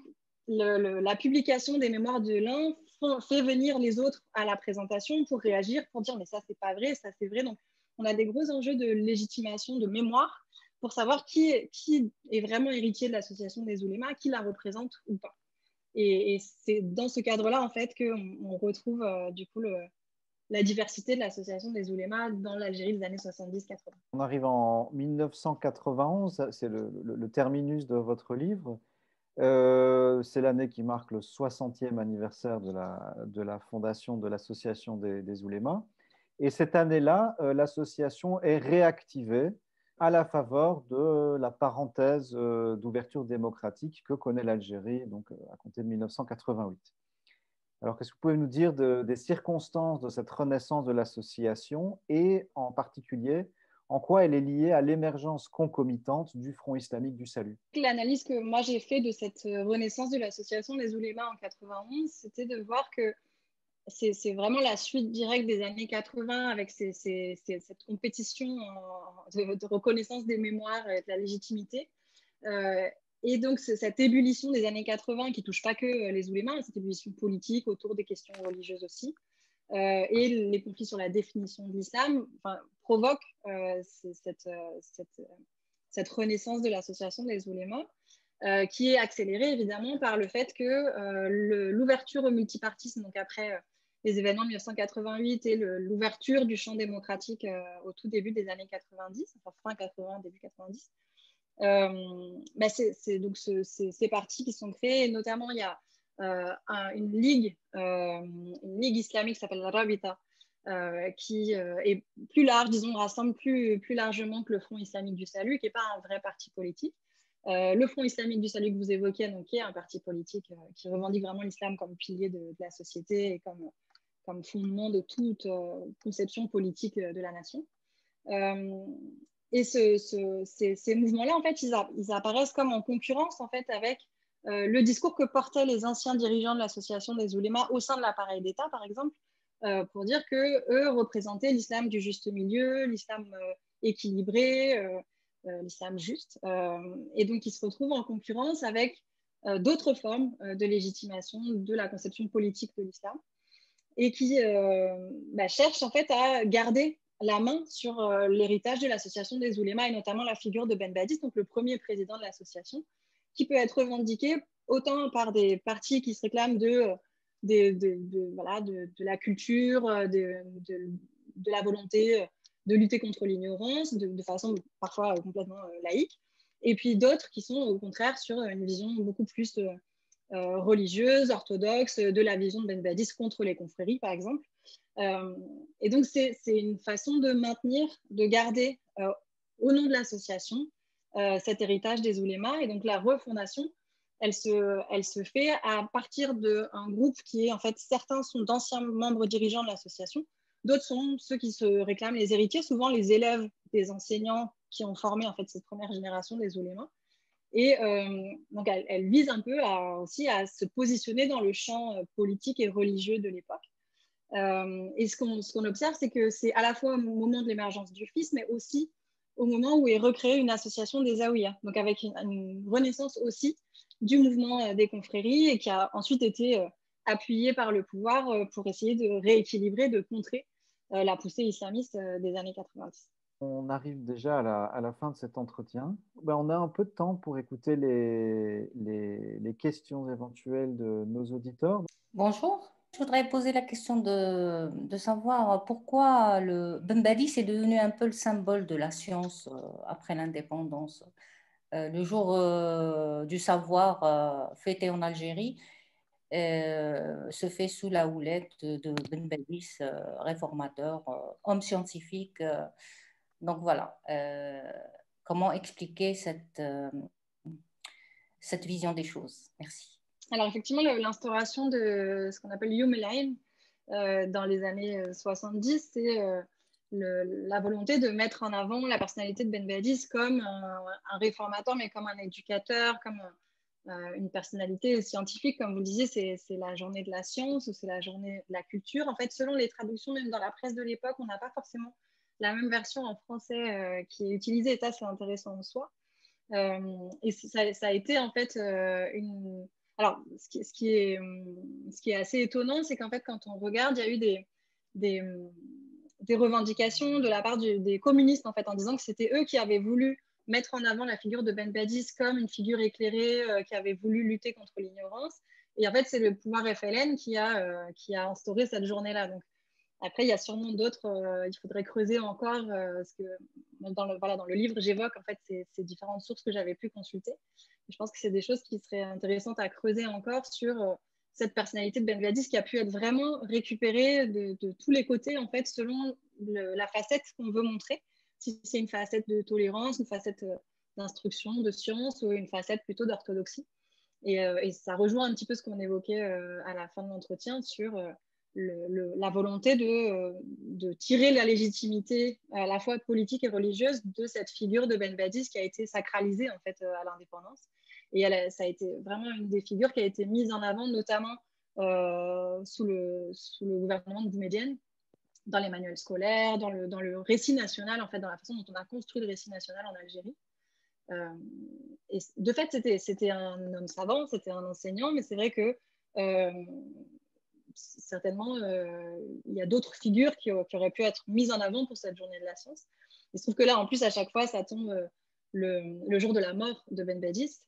la publication des mémoires de l'un fait venir les autres à la présentation pour réagir, pour dire mais ça, c'est pas vrai, ça, c'est vrai. Donc, on a des gros enjeux de légitimation, de mémoire, pour savoir qui est vraiment héritier de l'association des oulémas, qui la représente ou pas. Et c'est dans ce cadre-là, en fait, qu'on retrouve du coup la diversité de l'association des oulémas dans l'Algérie des années 70-80. On arrive en 1991, c'est le terminus de votre livre. C'est l'année qui marque le 60e anniversaire de la fondation de l'association des oulémas. Et cette année-là, l'association est réactivée à la faveur de la parenthèse d'ouverture démocratique que connaît l'Algérie, donc à compter de 1988. Alors, qu'est-ce que vous pouvez nous dire des circonstances de cette renaissance de l'association et en particulier en quoi elle est liée à l'émergence concomitante du Front islamique du salut? L'analyse que moi j'ai fait de cette renaissance de l'association des oulémas en 91, c'était de voir que c'est vraiment la suite directe des années 80 avec cette compétition de reconnaissance des mémoires et de la légitimité. Et donc, cette ébullition des années 80 qui ne touche pas que les oulémas, cette ébullition politique autour des questions religieuses aussi, et les conflits sur la définition de l'islam, provoquent cette renaissance de l'association des oulémas, qui est accélérée évidemment par le fait que l'ouverture au multipartisme, donc après les événements de 1988 et l'ouverture du champ démocratique au tout début des années 90, enfin fin 80, début 90, c'est donc ces partis qui sont créés, et notamment il y a une ligue islamique qui s'appelle la Rabita, qui est plus large, disons, rassemble plus largement que le Front islamique du salut, qui n'est pas un vrai parti politique. Le Front islamique du salut que vous évoquiez, donc, qui est un parti politique qui revendique vraiment l'islam comme pilier de la société et comme fondement de toute conception politique de la nation. Et ces mouvements-là, en fait, ils apparaissent comme en concurrence en fait, avec le discours que portaient les anciens dirigeants de l'association des oulémas au sein de l'appareil d'État, par exemple, pour dire qu'eux représentaient l'islam du juste milieu, l'islam équilibré, l'islam juste. Et donc, ils se retrouvent en concurrence avec d'autres formes de légitimation de la conception politique de l'islam et qui cherchent en fait à garder la main sur l'héritage de l'association des oulémas et notamment la figure de Ben Badis, donc le premier président de l'association, qui peut être revendiqué autant par des partis qui se réclament de la culture, de la volonté de lutter contre l'ignorance, de façon parfois complètement laïque, et puis d'autres qui sont au contraire sur une vision beaucoup plus religieuse, orthodoxe, de la vision de Ben Badis contre les confréries, par exemple. Et donc, c'est une façon de maintenir, de garder au nom de l'association cet héritage des oulémas. Et donc, la refondation, elle se fait à partir d'un groupe qui est, en fait, certains sont d'anciens membres dirigeants de l'association, d'autres sont ceux qui se réclament les héritiers, souvent les élèves des enseignants qui ont formé, en fait, cette première génération des oulémas. Et donc, elle vise un peu aussi à se positionner dans le champ politique et religieux de l'époque. Et ce qu'on observe, c'est que c'est à la fois au moment de l'émergence du FIS, mais aussi au moment où est recréée une association des Zaouïas, donc avec une renaissance aussi du mouvement des confréries et qui a ensuite été appuyé par le pouvoir pour essayer de rééquilibrer, de contrer la poussée islamiste des années 90. On arrive déjà à la fin de cet entretien. Ben, on a un peu de temps pour écouter les questions éventuelles de nos auditeurs. Bonjour. Je voudrais poser la question de savoir pourquoi le Ben Badis est devenu un peu le symbole de la science après l'indépendance. Le jour du savoir fêté en Algérie se fait sous la houlette de Ben Badis, réformateur, homme scientifique. Donc voilà, comment expliquer cette vision des choses? Merci. Alors effectivement, l'instauration de ce qu'on appelle Yom el-Ain dans les années 70, c'est la volonté de mettre en avant la personnalité de Ben Badis comme un réformateur, mais comme un éducateur, comme une personnalité scientifique. Comme vous le disiez, c'est la journée de la science ou c'est la journée de la culture. En fait, selon les traductions, même dans la presse de l'époque, on n'a pas forcément la même version en français qui est utilisée, et ça, c'est intéressant en soi. Et ça a été en fait une... Alors, ce qui est assez étonnant, c'est qu'en fait, quand on regarde, il y a eu des revendications de la part des communistes, en fait, en disant que c'était eux qui avaient voulu mettre en avant la figure de Ben Badis comme une figure éclairée qui avait voulu lutter contre l'ignorance. Et en fait, c'est le pouvoir FLN qui a instauré cette journée-là. Donc, après, il y a sûrement d'autres, il faudrait creuser encore, parce que dans le livre, j'évoque en fait ces différentes sources que j'avais pu consulter. Et je pense que c'est des choses qui seraient intéressantes à creuser encore sur cette personnalité de Ben Badis qui a pu être vraiment récupérée de tous les côtés, en fait, selon la facette qu'on veut montrer. Si c'est une facette de tolérance, une facette d'instruction, de science, ou une facette plutôt d'orthodoxie. Et ça rejoint un petit peu ce qu'on évoquait à la fin de l'entretien sur... la volonté de tirer la légitimité à la fois politique et religieuse de cette figure de Ben Badis qui a été sacralisée en fait à l'indépendance. Et ça a été vraiment une des figures qui a été mise en avant, notamment sous le gouvernement de Boumedienne, dans les manuels scolaires, dans le récit national, en fait, dans la façon dont on a construit le récit national en Algérie. Et de fait, c'était un homme savant, c'était un enseignant, mais c'est vrai que certainement, il y a d'autres figures qui auraient pu être mises en avant pour cette journée de la science. Il se trouve que là, en plus, à chaque fois, ça tombe le jour de la mort de Ben Badis.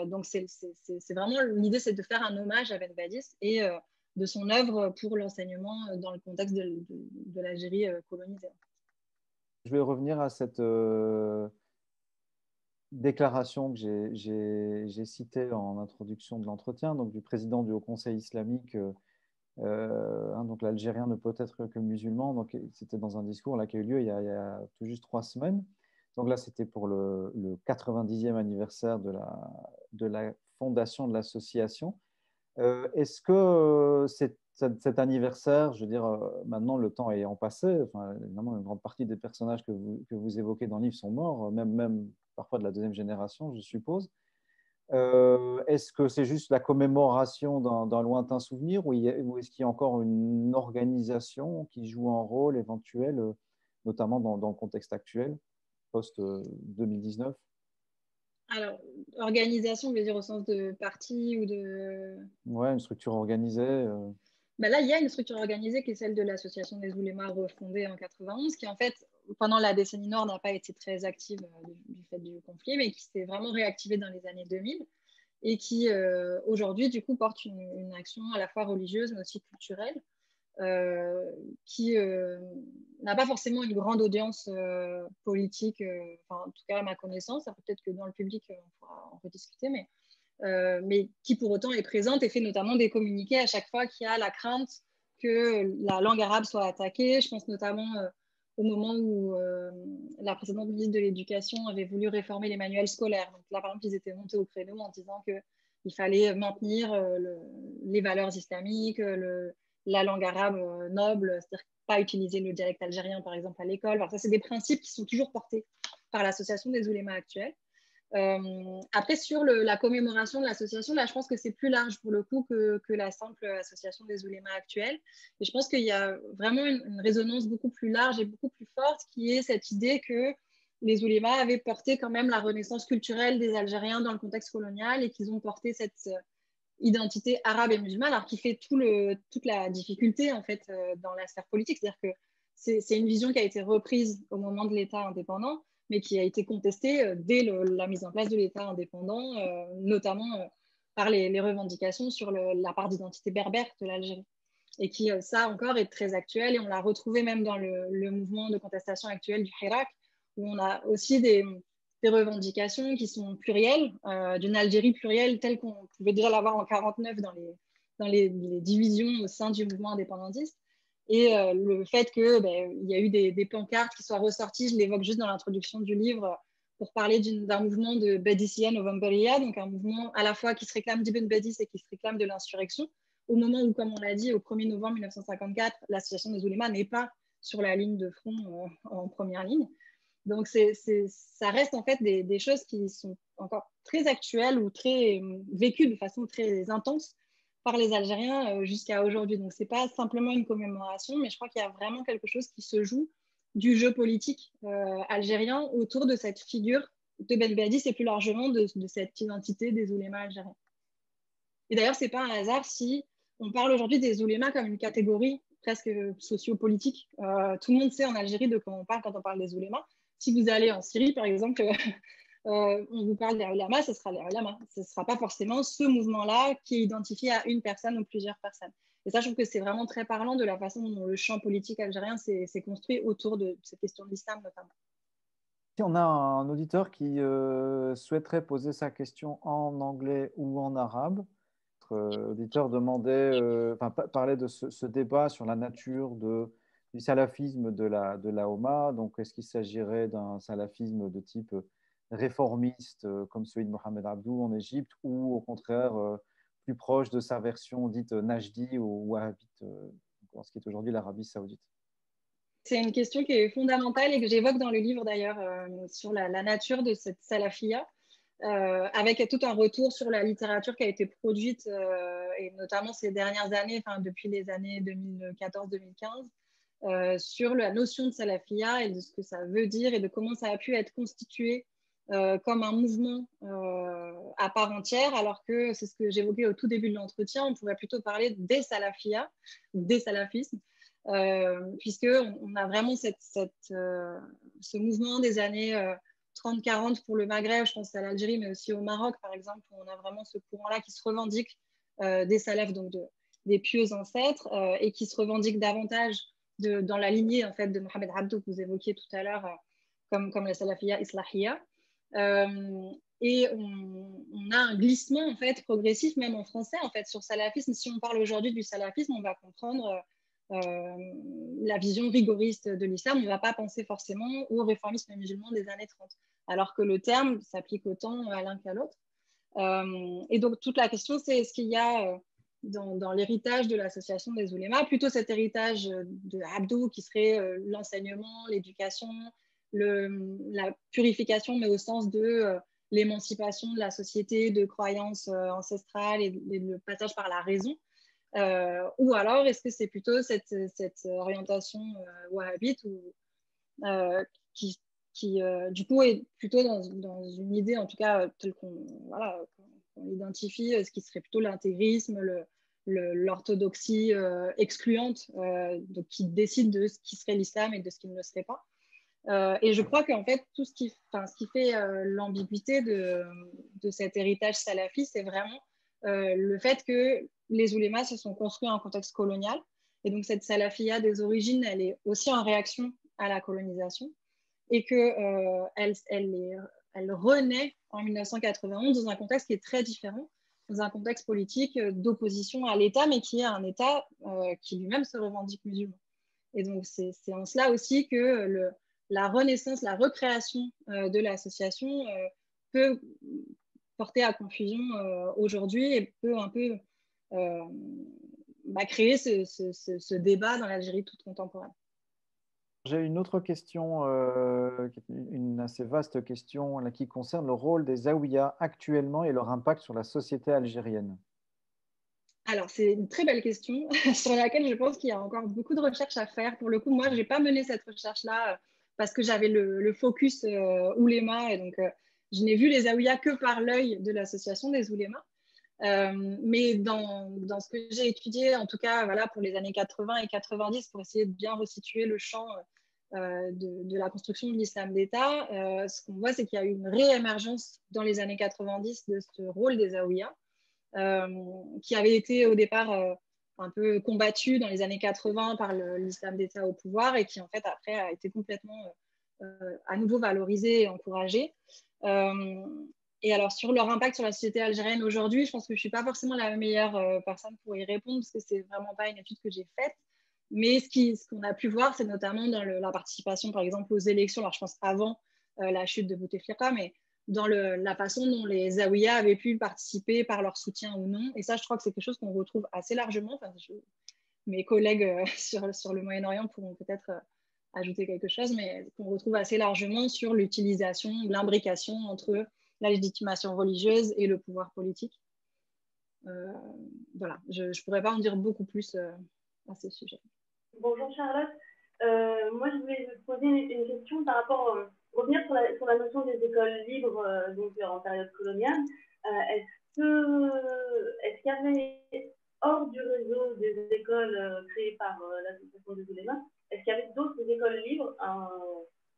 Donc, c'est vraiment l'idée, c'est de faire un hommage à Ben Badis et de son œuvre pour l'enseignement dans le contexte de l'Algérie colonisée. Je vais revenir à cette déclaration que j'ai citée en introduction de l'entretien, donc du président du Haut Conseil islamique. Donc l'Algérien ne peut être que musulman. Donc c'était dans un discours là, qui a eu lieu il y a tout juste 3 semaines. Donc là, c'était pour le 90e anniversaire de la fondation de l'association. Est-ce que cet anniversaire, je veux dire, maintenant le temps ayant passé, enfin, évidemment, une grande partie des personnages que vous évoquez dans le livre sont morts, même parfois de la deuxième génération, je suppose. Est-ce que c'est juste la commémoration d'un lointain souvenir ou est-ce qu'il y a encore une organisation qui joue un rôle éventuel, notamment dans le contexte actuel, post-2019? Alors, organisation, je veux dire au sens de parti ou de... Ouais, une structure organisée. Ben là, il y a une structure organisée qui est celle de l'association des oulémas refondée en 91, qui en fait, pendant la décennie noire, n'a pas été très active du fait du conflit, mais qui s'est vraiment réactivée dans les années 2000 et qui, aujourd'hui, du coup, porte une action à la fois religieuse, mais aussi culturelle, qui n'a pas forcément une grande audience politique, en tout cas à ma connaissance. Peut-être que dans le public, on pourra en rediscuter, mais qui pour autant est présente et fait notamment des communiqués à chaque fois qu'il y a la crainte que la langue arabe soit attaquée. Je pense notamment au moment où la précédente ministre de l'Éducation avait voulu réformer les manuels scolaires. Donc là, par exemple, ils étaient montés au créneau en disant qu'il fallait maintenir les valeurs islamiques, la langue arabe noble, c'est-à-dire pas utiliser le dialecte algérien, par exemple, à l'école. Alors, ça, c'est des principes qui sont toujours portés par l'association des oulémas actuelle. Après, sur la commémoration de l'association, là, je pense que c'est plus large pour le coup que la simple association des oulémas actuelle. Et je pense qu'il y a vraiment une résonance beaucoup plus large et beaucoup plus forte qui est cette idée que les oulémas avaient porté quand même la renaissance culturelle des Algériens dans le contexte colonial et qu'ils ont porté cette identité arabe et musulmane, alors qui fait toute la difficulté en fait dans la sphère politique. C'est-à-dire que c'est une vision qui a été reprise au moment de l'État indépendant, mais qui a été contestée dès la mise en place de l'État indépendant, notamment par les revendications sur la part d'identité berbère de l'Algérie. Et qui, ça encore, est très actuel. Et on l'a retrouvé même dans le mouvement de contestation actuel du Hirak, où on a aussi des revendications qui sont plurielles, d'une Algérie plurielle telle qu'on pouvait déjà l'avoir en 1949 dans les divisions au sein du mouvement indépendantiste. Et le fait qu'il y a eu des pancartes qui soient ressorties, je l'évoque juste dans l'introduction du livre, pour parler d'un mouvement de Badisiya Novemberia, donc un mouvement à la fois qui se réclame d'Ibn Badis et qui se réclame de l'insurrection, au moment où, comme on l'a dit, au 1er novembre 1954, l'association des oulémas n'est pas sur la ligne de front en première ligne. Donc, ça reste en fait des choses qui sont encore très actuelles ou très vécues de façon très intense par les Algériens jusqu'à aujourd'hui. Donc, ce n'est pas simplement une commémoration, mais je crois qu'il y a vraiment quelque chose qui se joue du jeu politique algérien autour de cette figure de Ben Badis et plus largement de cette identité des oulémas algériens. Et d'ailleurs, ce n'est pas un hasard si on parle aujourd'hui des oulémas comme une catégorie presque sociopolitique. Tout le monde sait en Algérie de quoi on parle quand on parle des oulémas. Si vous allez en Syrie, par exemple, on vous parle des ulamas, ce sera les ulamas. Ce ne sera pas forcément ce mouvement-là qui est identifié à une personne ou plusieurs personnes. Et ça, je trouve que c'est vraiment très parlant de la façon dont le champ politique algérien s'est construit autour de cette question de l'islam, notamment. Si on a un auditeur qui souhaiterait poser sa question en anglais ou en arabe, notre auditeur demandait, parlait de ce débat sur la nature du salafisme de la Oumma. Donc, est-ce qu'il s'agirait d'un salafisme de type réformiste, comme celui de Mohamed Abdou en Égypte, ou au contraire plus proche de sa version dite Najdi ou wahhabite, dans ce qui est aujourd'hui l'Arabie saoudite? C'est une question qui est fondamentale et que j'évoque dans le livre d'ailleurs sur la nature de cette salafia. avec tout un retour sur la littérature qui a été produite, et notamment ces dernières années, depuis les années 2014-2015, sur la notion de salafia et de ce que ça veut dire et de comment ça a pu être constitué comme un mouvement à part entière, alors que c'est ce que j'évoquais au tout début de l'entretien, on pourrait plutôt parler des salafia, des salafismes, puisqu'on a vraiment ce mouvement des années 30-40 pour le Maghreb, je pense à l'Algérie, mais aussi au Maroc, par exemple, où on a vraiment ce courant-là qui se revendique des salafs, donc des pieux ancêtres, et qui se revendique davantage dans la lignée en fait, de Mohamed Abdou, que vous évoquiez tout à l'heure, comme la salafia islahia. Et on a un glissement en fait, progressif, même en français, en fait, sur salafisme. Si on parle aujourd'hui du salafisme, on va comprendre la vision rigoriste de l'islam. On ne va pas penser forcément au réformisme musulman des années 30, alors que le terme s'applique autant à l'un qu'à l'autre. Et donc, toute la question, c'est est-ce qu'il y a dans l'héritage de l'association des oulémas, plutôt cet héritage de Abdou qui serait l'enseignement, l'éducation, la purification, mais au sens de l'émancipation de la société, de croyances ancestrales et le passage par la raison. Ou alors, est-ce que c'est plutôt cette orientation wahhabite qui du coup, est plutôt dans une idée, en tout cas, telle qu'on identifie, ce qui serait plutôt l'intégrisme, l'orthodoxie excluante, donc qui décide de ce qui serait l'islam et de ce qui ne le serait pas. Et je crois qu'en fait, ce qui fait l'ambiguïté de cet héritage salafi, c'est vraiment le fait que les oulémas se sont construits en contexte colonial. Et donc, cette salafia des origines, elle est aussi en réaction à la colonisation et qu'elle renaît en 1991 dans un contexte qui est très différent, dans un contexte politique d'opposition à l'État, mais qui est un État qui lui-même se revendique musulman. Et donc, c'est en cela aussi que la renaissance, la recréation de l'association peut porter à confusion aujourd'hui et peut un peu créer ce débat dans l'Algérie toute contemporaine. J'ai une autre question, une assez vaste question là, qui concerne le rôle des Zaouïas actuellement et leur impact sur la société algérienne. Alors, c'est une très belle question sur laquelle je pense qu'il y a encore beaucoup de recherches à faire. Pour le coup, moi, je n'ai pas mené cette recherche-là parce que j'avais le focus ouléma et donc je n'ai vu les Zaouïas que par l'œil de l'association des oulémas. Mais dans ce que j'ai étudié, en tout cas voilà, pour les années 80 et 90, pour essayer de bien resituer le champ de la construction de l'islam d'État, ce qu'on voit, c'est qu'il y a eu une réémergence dans les années 90 de ce rôle des Zaouïas, qui avait été au départ un peu combattu dans les années 80 par l'islam d'État au pouvoir et qui en fait après a été complètement à nouveau valorisé et encouragé. Et alors, sur leur impact sur la société algérienne aujourd'hui, je pense que je ne suis pas forcément la meilleure personne pour y répondre parce que ce n'est vraiment pas une étude que j'ai faite. Mais ce qu'on a pu voir, c'est notamment dans la participation, par exemple, aux élections. Alors, je pense avant la chute de Bouteflika, mais dans la façon dont les Zaouïas avaient pu participer par leur soutien ou non. Et ça, je crois que c'est quelque chose qu'on retrouve assez largement. Enfin, mes collègues sur le Moyen-Orient pourront peut-être ajouter quelque chose, mais qu'on retrouve assez largement sur l'utilisation, l'imbrication entre la légitimation religieuse et le pouvoir politique. Voilà, je ne pourrais pas en dire beaucoup plus à ce sujet. Bonjour Charlotte, moi je voulais vous poser une question par rapport, revenir sur la notion des écoles libres donc en période coloniale. Est-ce qu'il y avait, hors du réseau des écoles créées par l'association des oulémas, est-ce qu'il y avait d'autres écoles libres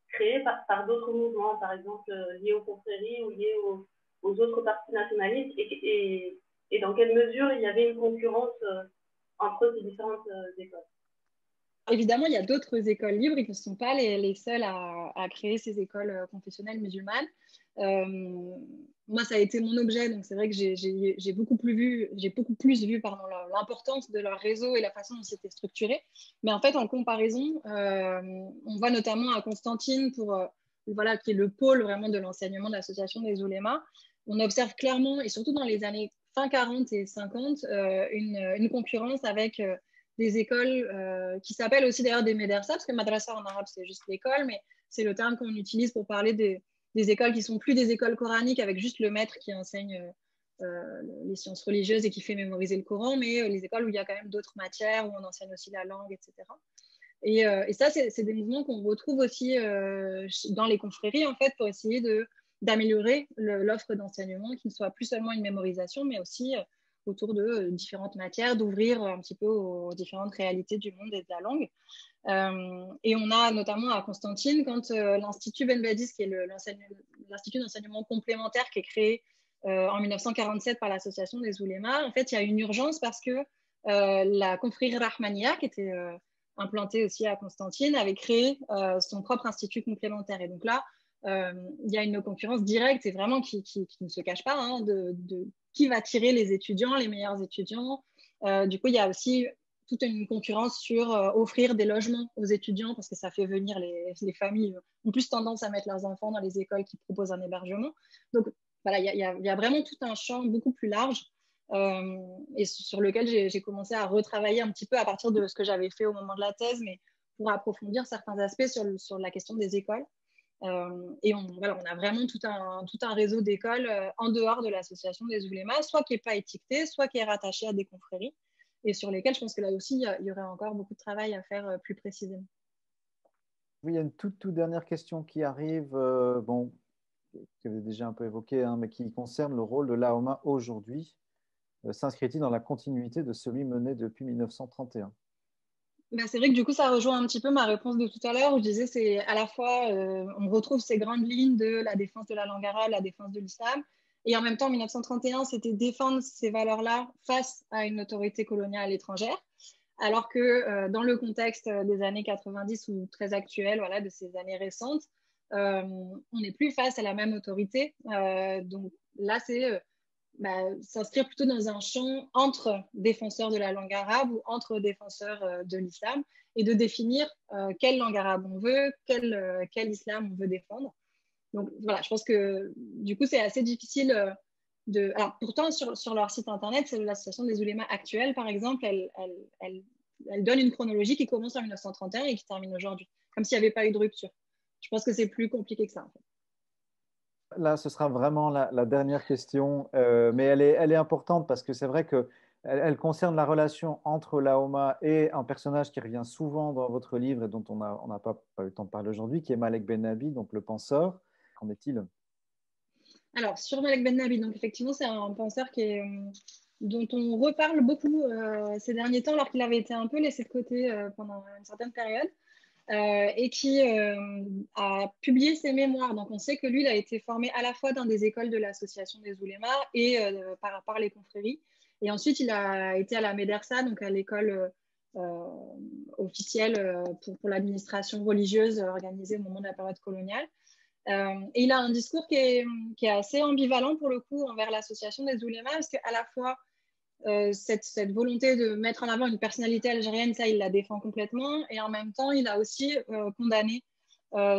créées par d'autres mouvements, par exemple liés aux confréries ou liés aux autres partis nationalistes, et dans quelle mesure il y avait une concurrence entre ces différentes écoles? Évidemment, il y a d'autres écoles libres qui ne sont pas les seules à créer ces écoles confessionnelles musulmanes. Moi, ça a été mon objet, donc c'est vrai que j'ai beaucoup plus vu l'importance de leur réseau et la façon dont c'était structuré. Mais en fait, en comparaison, on voit notamment à Constantine, voilà, qui est le pôle vraiment de l'enseignement de l'association des oulémas. On observe clairement, et surtout dans les années fin 40 et 50, une concurrence avec des écoles qui s'appellent aussi d'ailleurs des médersa, parce que madrasa en arabe c'est juste l'école, mais c'est le terme qu'on utilise pour parler des écoles qui sont plus des écoles coraniques avec juste le maître qui enseigne les sciences religieuses et qui fait mémoriser le Coran, mais les écoles où il y a quand même d'autres matières, où on enseigne aussi la langue, etc. Et ça, c'est des mouvements qu'on retrouve aussi dans les confréries, en fait, pour essayer d'améliorer l'offre d'enseignement, qui ne soit plus seulement une mémorisation, mais aussi autour de différentes matières, d'ouvrir un petit peu aux différentes réalités du monde et de la langue. Et on a notamment à Constantine, quand l'Institut Ben Badis, qui est l'Institut d'enseignement complémentaire qui est créé en 1947 par l'Association des oulémas, en fait, il y a une urgence parce que la confrérie Rahmania, qui était implantée aussi à Constantine, avait créé son propre institut complémentaire. Et donc là, il y a une concurrence directe et vraiment qui ne se cache pas hein, de qui va tirer les étudiants, les meilleurs étudiants. Du coup, il y a aussi toute une concurrence sur offrir des logements aux étudiants parce que ça fait venir les familles ont plus tendance à mettre leurs enfants dans les écoles qui proposent un hébergement. Donc, voilà, il y a vraiment tout un champ beaucoup plus large et sur lequel j'ai commencé à retravailler un petit peu à partir de ce que j'avais fait au moment de la thèse, mais pour approfondir certains aspects sur la question des écoles. Et on a vraiment tout un réseau d'écoles en dehors de l'association des oulémas, soit qui n'est pas étiqueté, soit qui est rattaché à des confréries, et sur lesquelles je pense que là aussi, il y aurait encore beaucoup de travail à faire plus précisément. Oui, il y a une toute dernière question qui arrive, bon, que vous avez déjà un peu évoqué, hein, mais qui concerne le rôle de l'AOMA aujourd'hui. S'inscrit-il dans la continuité de celui mené depuis 1931? Ben, c'est vrai que du coup, ça rejoint un petit peu ma réponse de tout à l'heure où je disais c'est à la fois, on retrouve ces grandes lignes de la défense de la langue arabe, la défense de l'islam, et en même temps, en 1931, c'était défendre ces valeurs-là face à une autorité coloniale étrangère, alors que dans le contexte des années 90 ou très actuel, voilà, de ces années récentes, on n'est plus face à la même autorité. Donc là, c'est s'inscrire plutôt dans un champ entre défenseurs de la langue arabe ou entre défenseurs de l'islam et de définir quelle langue arabe on veut, quel islam on veut défendre. Donc voilà, je pense que du coup, c'est assez difficile de... Alors pourtant, sur leur site internet, l'association des oulémas actuelle, par exemple, elle donne une chronologie qui commence en 1931 et qui termine aujourd'hui, comme s'il n'y avait pas eu de rupture. Je pense que c'est plus compliqué que ça, en fait. Là, ce sera vraiment la dernière question, mais elle est importante parce que c'est vrai qu'elle elle concerne la relation entre l'AOMA et un personnage qui revient souvent dans votre livre et dont on n'a pas eu le temps de parler aujourd'hui, qui est Malek Ben Nabi, donc le penseur. Qu'en est-il? Alors, sur Malek Ben Nabi, donc effectivement, c'est un penseur dont on reparle beaucoup ces derniers temps, alors qu'il avait été un peu laissé de côté pendant une certaine période. Et qui a publié ses mémoires. Donc, on sait que lui, il a été formé à la fois dans des écoles de l'association des oulémas et par les confréries. Et ensuite, il a été à la Médersa, donc à l'école officielle pour l'administration religieuse organisée au moment de la période coloniale. Et il a un discours qui est assez ambivalent pour le coup envers l'association des oulémas, parce qu'à la fois, cette volonté de mettre en avant une personnalité algérienne, ça, il la défend complètement. Et en même temps, il a aussi condamné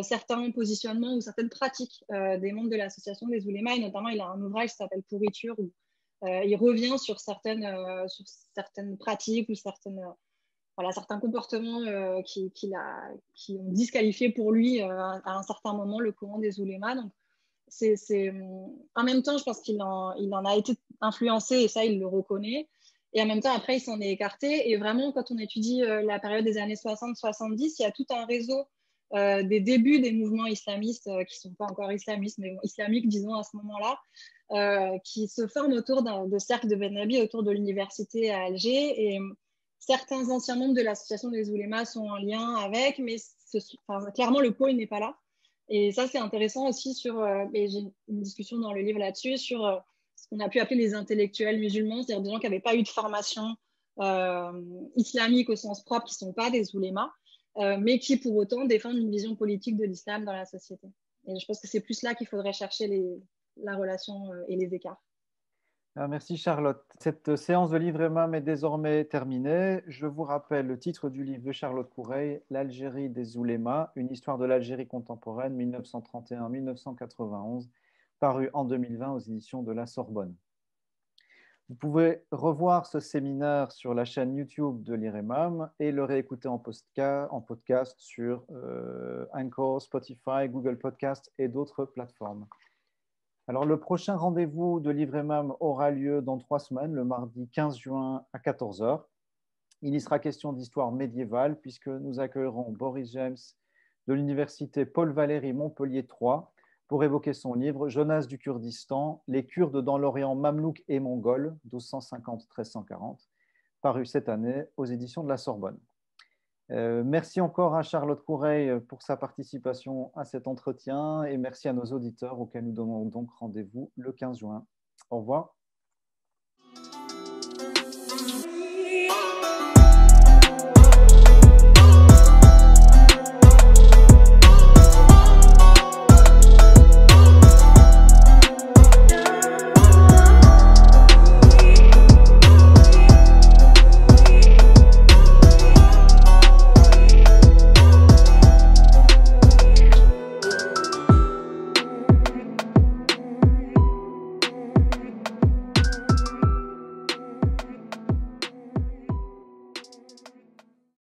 certains positionnements ou certaines pratiques des membres de l'association des oulémas. Et notamment, il a un ouvrage qui s'appelle Pourriture, où il revient sur certaines pratiques ou certains comportements qui ont disqualifié pour lui à un certain moment le courant des oulémas. Donc, en même temps, je pense qu'il en a été influencé et ça, il le reconnaît. Et en même temps, après, il s'en est écarté. Et vraiment, quand on étudie la période des années 60-70, il y a tout un réseau des débuts des mouvements islamistes qui ne sont pas encore islamistes, mais islamiques, disons, à ce moment-là, qui se forment autour de cercles de Ben Nabi, autour de l'université à Alger. Et certains anciens membres de l'association des oulémas sont en lien avec, mais clairement, le pôle n'est pas là. Et ça, c'est intéressant aussi et j'ai une discussion dans le livre là-dessus, sur ce qu'on a pu appeler les intellectuels musulmans, c'est-à-dire des gens qui n'avaient pas eu de formation islamique au sens propre, qui ne sont pas des oulémas, mais qui pour autant défendent une vision politique de l'islam dans la société. Et je pense que c'est plus là qu'il faudrait chercher la relation et les écarts. Merci Charlotte. Cette séance de livre Emam est désormais terminée. Je vous rappelle le titre du livre de Charlotte Coureil, L'Algérie des oulémas, une histoire de l'Algérie contemporaine 1931-1991, paru en 2020 aux éditions de la Sorbonne. Vous pouvez revoir ce séminaire sur la chaîne YouTube de l'IREMAM et le réécouter en podcast sur Anchor, Spotify, Google Podcast et d'autres plateformes. Alors, le prochain rendez-vous de l'IREMAM aura lieu dans 3 semaines, le mardi 15 juin à 14 h. Il y sera question d'histoire médiévale puisque nous accueillerons Boris James de l'université Paul Valéry Montpellier 3 pour évoquer son livre Jonas du Kurdistan, les Kurdes dans l'Orient mamelouk et mongol, 1250-1340, paru cette année aux éditions de la Sorbonne. Merci encore à Charlotte Coureil pour sa participation à cet entretien et merci à nos auditeurs auxquels nous donnons donc rendez-vous le 15 juin. Au revoir.